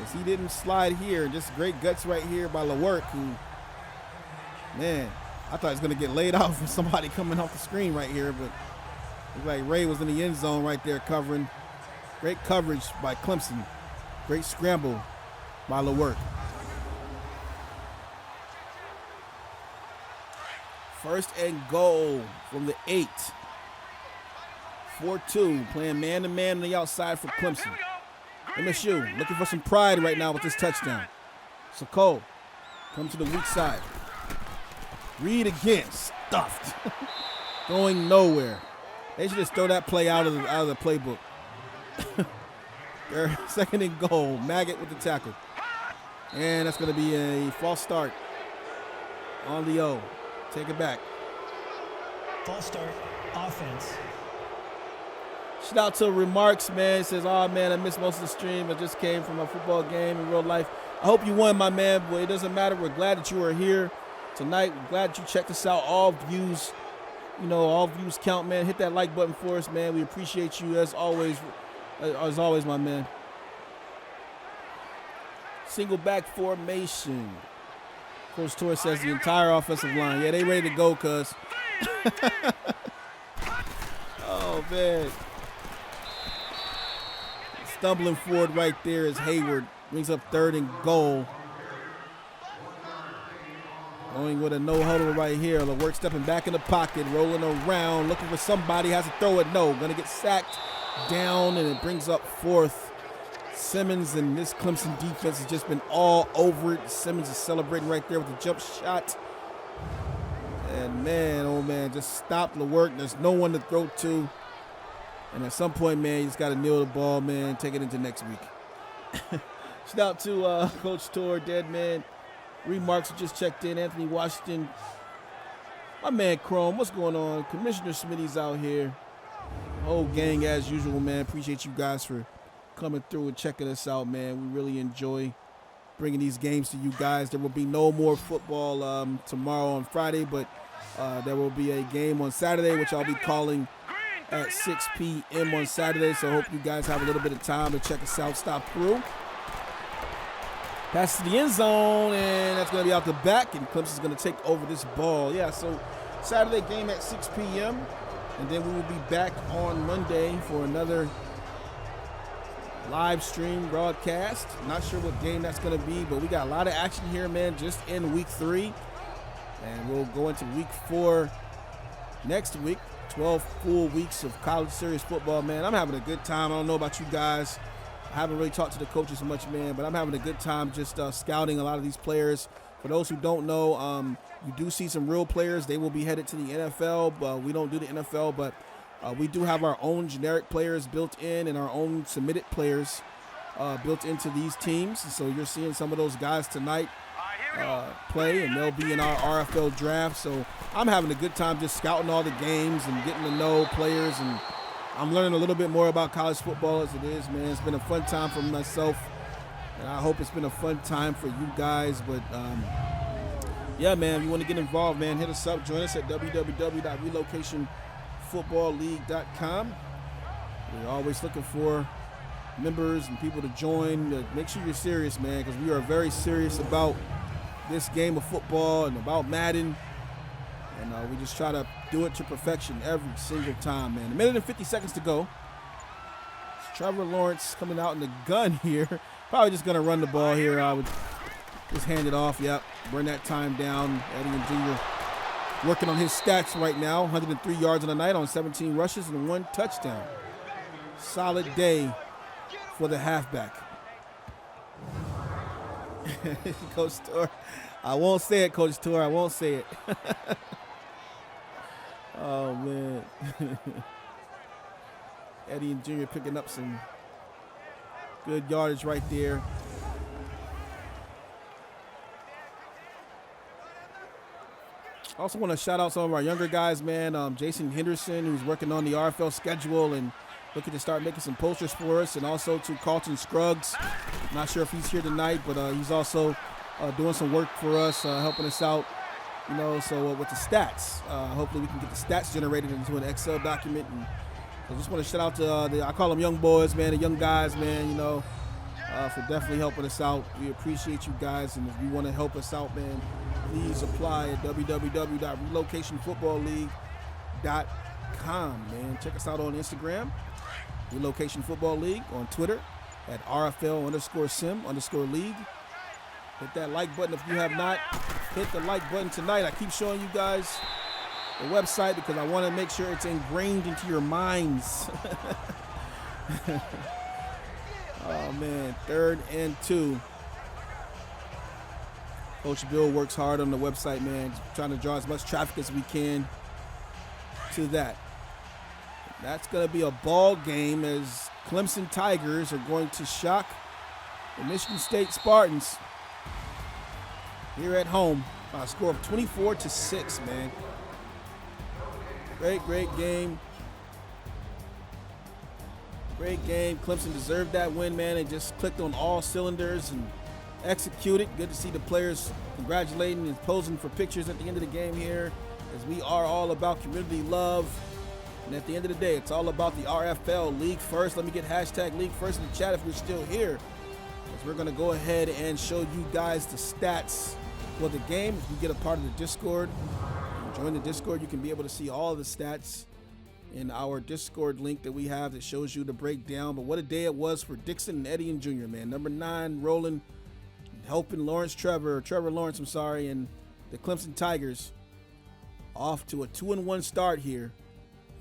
As he didn't slide here. Just great guts right here by LeWerk, who, man, I thought he was gonna get laid out from somebody coming off the screen right here, but looked like Ray was in the end zone right there covering. Great coverage by Clemson. Great scramble by LeWerk. 1st and goal from the 8. 4-2, playing man-to-man on the outside for Clemson. MSU looking for some pride right now with this touchdown. Sokol comes to the weak side. Reed again, stuffed. Going nowhere. They should just throw that play out of the playbook. Their 2nd and goal. Maggot with the tackle. And that's going to be a false start on the O. Take it back. False start. offense. Shout out to Remarks, man. He says, oh, man, I missed most of the stream. I just came from a football game in real life. I hope you won, my man. But it doesn't matter. We're glad that you are here tonight. We're glad that you checked us out. All views, all views count, man. Hit that like button for us, man. We appreciate you as always, my man. Single back formation. Coach Torres says the entire offensive line. Yeah, they ready to go, cuz. Oh, man. Stumbling forward right there is Hayward. Brings up 3rd and goal. Going with a no-huddle right here. The work stepping back in the pocket, rolling around, looking for somebody, has to throw it. No, going to get sacked down, and it brings up 4th. Simmons and this Clemson defense has just been all over it. Simmons is celebrating right there with the jump shot. And, man, oh, man, just stop the work. There's no one to throw to. And at some point, man, you just got to kneel the ball, man, take it into next week. Shout out to Coach Tor, Dead Man. Remarks just checked in. Anthony Washington. My man Chrome, what's going on? Commissioner Smitty's out here. Whole gang as usual, man. Appreciate you guys for coming through and checking us out, man. We really enjoy bringing these games to you guys. There will be no more football tomorrow on Friday, but there will be a game on Saturday, which I'll be calling at 6 p.m. on Saturday. So I hope you guys have a little bit of time to check us out, stop through. Pass to the end zone, and that's going to be out the back, and Clemson's going to take over this ball. Yeah, so Saturday game at 6 p.m., and then we will be back on Monday for another live stream broadcast. Not sure what game that's going to be, but we got a lot of action here, man, just in week 3. And we'll go into week 4 next week. 12 full weeks of college serious football, man. I'm having a good time. I don't know about you guys. I haven't really talked to the coaches much, man, but I'm having a good time just scouting a lot of these players. For those who don't know, you do see some real players. They will be headed to the NFL. We don't do the NFL, but we do have our own generic players built in and our own submitted players built into these teams. So you're seeing some of those guys tonight play, and they'll be in our RFL draft. So I'm having a good time just scouting all the games and getting to know players, and I'm learning a little bit more about college football as it is, man. It's been a fun time for myself, and I hope it's been a fun time for you guys. But yeah, man, if you want to get involved, man, hit us up. Join us at www.relocationfootballleague.com. We're always looking for members and people to join. Make sure you're serious, man, because we are very serious about this game of football and about Madden. And we just try to do it to perfection every single time, man. 1 minute and 50 seconds to go. It's Trevor Lawrence coming out in the gun here. Probably just going to run the ball here. I would just hand it off. Yep, burn that time down. Eddie Jr. working on his stats right now. 103 yards on the night on 17 rushes and 1 touchdown. Solid day for the halfback. Coach Tor. I won't say it, Coach Tor. I won't say it. Oh, man. Eddie and Jr. picking up some good yardage right there. I also want to shout out some of our younger guys, man. Jason Henderson, who's working on the RFL schedule and looking to start making some posters for us, and also to Carlton Scruggs. Not sure if he's here tonight, but he's also doing some work for us, helping us out. So with the stats, hopefully we can get the stats generated into an Excel document. And I just want to shout out to I call them young boys, man, the young guys, man, for definitely helping us out. We appreciate you guys, and if you want to help us out, man, please apply at www.relocationfootballleague.com, man. Check us out on Instagram, Relocation Football League, on Twitter at RFL_sim_league. Hit that like button if you have not. Hit the like button tonight. I keep showing you guys the website because I want to make sure it's ingrained into your minds. Oh, man. 3rd and 2. Coach Bill works hard on the website, man. Trying to draw as much traffic as we can to that. That's going to be a ball game as Clemson Tigers are going to shock the Michigan State Spartans here at home by a score of 24-6, man. Great game. Great game. Clemson deserved that win, man. They just clicked on all cylinders and executed. Good to see the players congratulating and posing for pictures at the end of the game here, as we are all about community love. And at the end of the day, it's all about the RFL League First. Let me get hashtag League First in the chat if you're still here, as we're going to go ahead and show you guys the stats for the game. If you get a part of the Discord, join the Discord, you can be able to see all of the stats in our Discord link that we have that shows you the breakdown. But what a day it was for Dixon and Eddie and Jr., man. Number 9 rolling, helping Trevor Lawrence, and the Clemson Tigers off to a 2-1 start here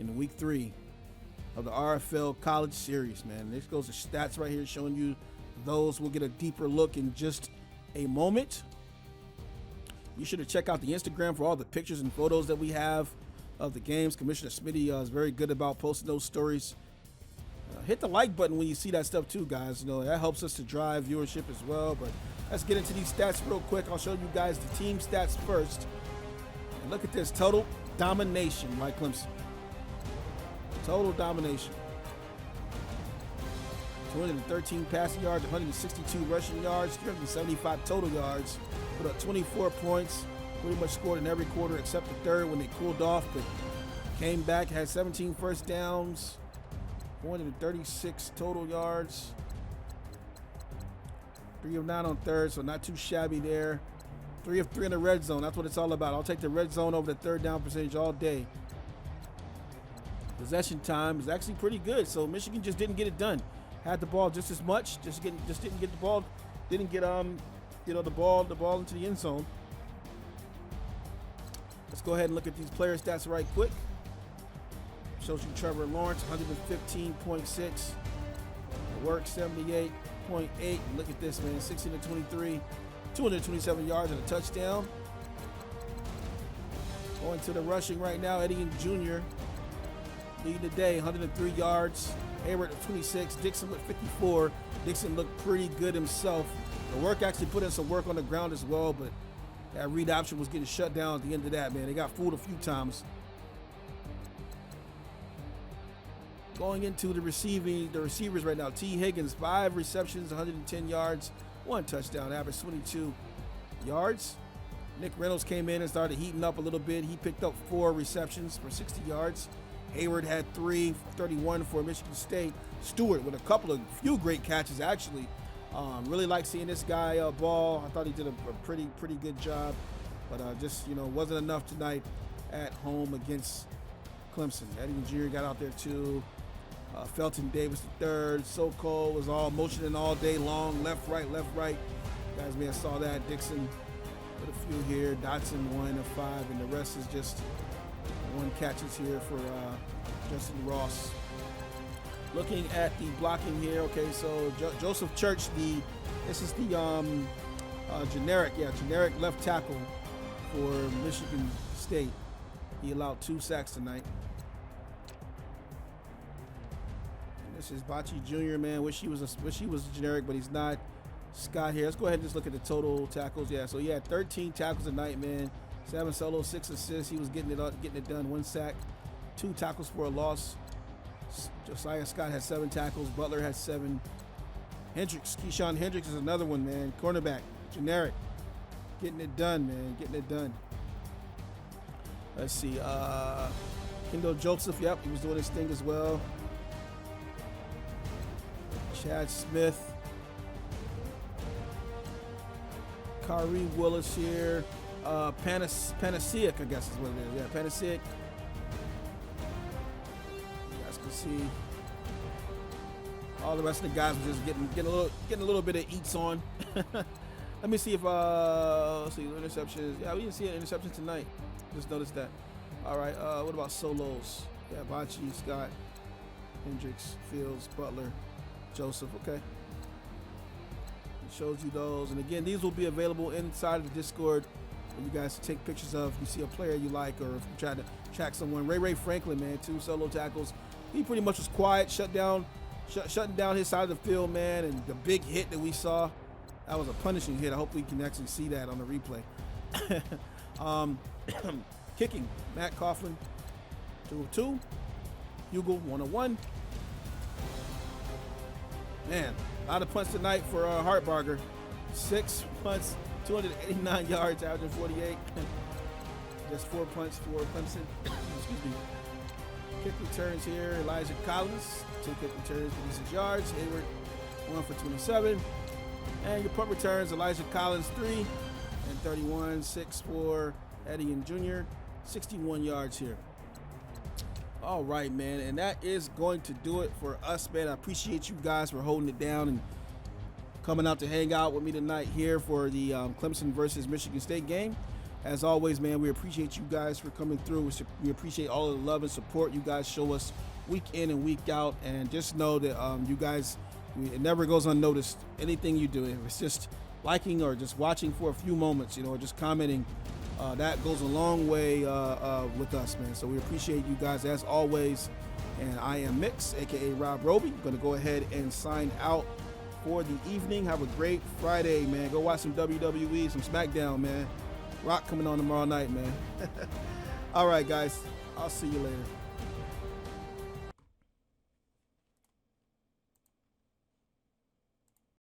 in week 3 of the RFL College Series, man. This goes to stats right here showing you those. We'll get a deeper look in just a moment. Be sure to check out the Instagram for all the pictures and photos that we have of the games. Commissioner Smitty is very good about posting those stories. Hit the like button when you see that stuff too, guys. That helps us to drive viewership as well. But let's get into these stats real quick. I'll show you guys the team stats first. And look at this, total domination by Clemson. Total domination. 213 passing yards, 162 rushing yards, 375 total yards. Put up 24 points. Pretty much scored in every quarter except the third when they cooled off, but came back, had 17 first downs, 436 total yards. 3 of 9 on third, so not too shabby there. 3 of 3 in the red zone. That's what it's all about. I'll take the red zone over the third down percentage all day. Possession time is actually pretty good, so Michigan just didn't get it done. Had the ball just as much, just didn't get the ball, didn't get the ball into the end zone. Let's go ahead and look at these player stats right quick. Shows you Trevor Lawrence, 115.6. Work, 78.8. Look at this, man, 16 to 23, 227 yards and a touchdown. Going to the rushing right now, Eddie and Jr. leading the day, 103 yards. Hayward at 26, Dixon with 54. Dixon looked pretty good himself. The work actually put in some work on the ground as well, but that read option was getting shut down at the end of that, man. They got fooled a few times. Going into the receivers right now. T. Higgins, 5 receptions, 110 yards, 1 touchdown, average 22 yards. Nick Reynolds came in and started heating up a little bit. He picked up 4 receptions for 60 yards. Hayward had 3, 31 for Michigan State. Stewart with a few great catches, actually. Really like seeing this guy ball. I thought he did a pretty good job, but just wasn't enough tonight at home against Clemson. Eddie and Jr. got out there too. Felton Davis III. Sokol was all motioning all day long, left, right. You guys may have saw that. Dixon with a few here. Dotson 1 of 5, and the rest is just 1 catches here for Justin Ross. Looking at the blocking here, okay, so Joseph Church, this is the generic left tackle for Michigan State. He allowed 2 sacks tonight. And this is Bocce Jr., man. Wish he was generic, but he's not. Scott here. Let's go ahead and just look at the total tackles. Yeah, so he had 13 tackles tonight, man. 7 solos, 6 assists. He was getting it done. 1 sack, 2 tackles for a loss. Josiah Scott had 7 tackles. Butler had 7. Keyshawn Hendricks is another one, man. Cornerback, generic. Getting it done, man. Getting it done. Let's see. Kendall Joseph, yep, he was doing his thing as well. Chad Smith. Kyrie Willis here. Panaceic, I guess is what it is. Yeah, Panaceic. See, all the rest of the guys were just getting a little bit of eats on. Let me see if let's see, interceptions. Yeah, we didn't see an interception tonight. Just noticed that. All right, what about solos? Yeah, Bocce, Scott, Hendricks, Fields, Butler, Joseph. Okay, it shows you those, and again, these will be available inside of the Discord for you guys to take pictures of. If you see a player you like, or if you try to track someone. Ray Franklin, man, 2 solo tackles. He pretty much was quiet, shutting down his side of the field, man. And the big hit that we saw, that was a punishing hit. I hope we can actually see that on the replay. Kicking, Matt Coughlin, 202. Hugo 101. Man, a lot of punts tonight for Hartbarger. 6 punts, 289 yards, averaging 48. Just 4 punts for Clemson. Excuse me. Kick returns here, Elijah Collins. 2 kick returns, 56 yards. Hayward, 1 for 27. And your punt returns, Elijah Collins, 3 and 31. 6 for Eddie and Jr., 61 yards here. All right, man, and that is going to do it for us, man. I appreciate you guys for holding it down and coming out to hang out with me tonight here for the Clemson versus Michigan State game. As always, man, we appreciate you guys for coming through. We appreciate all of the love and support you guys show us week in and week out. And just know that you guys, it never goes unnoticed. Anything you do, if it's just liking or just watching for a few moments, or just commenting, that goes a long way with us, man. So we appreciate you guys as always. And I am Mix, a.k.a. Rob Roby. Going to go ahead and sign out for the evening. Have a great Friday, man. Go watch some WWE, some SmackDown, man. Rock coming on tomorrow night, man. All right, guys. I'll see you later.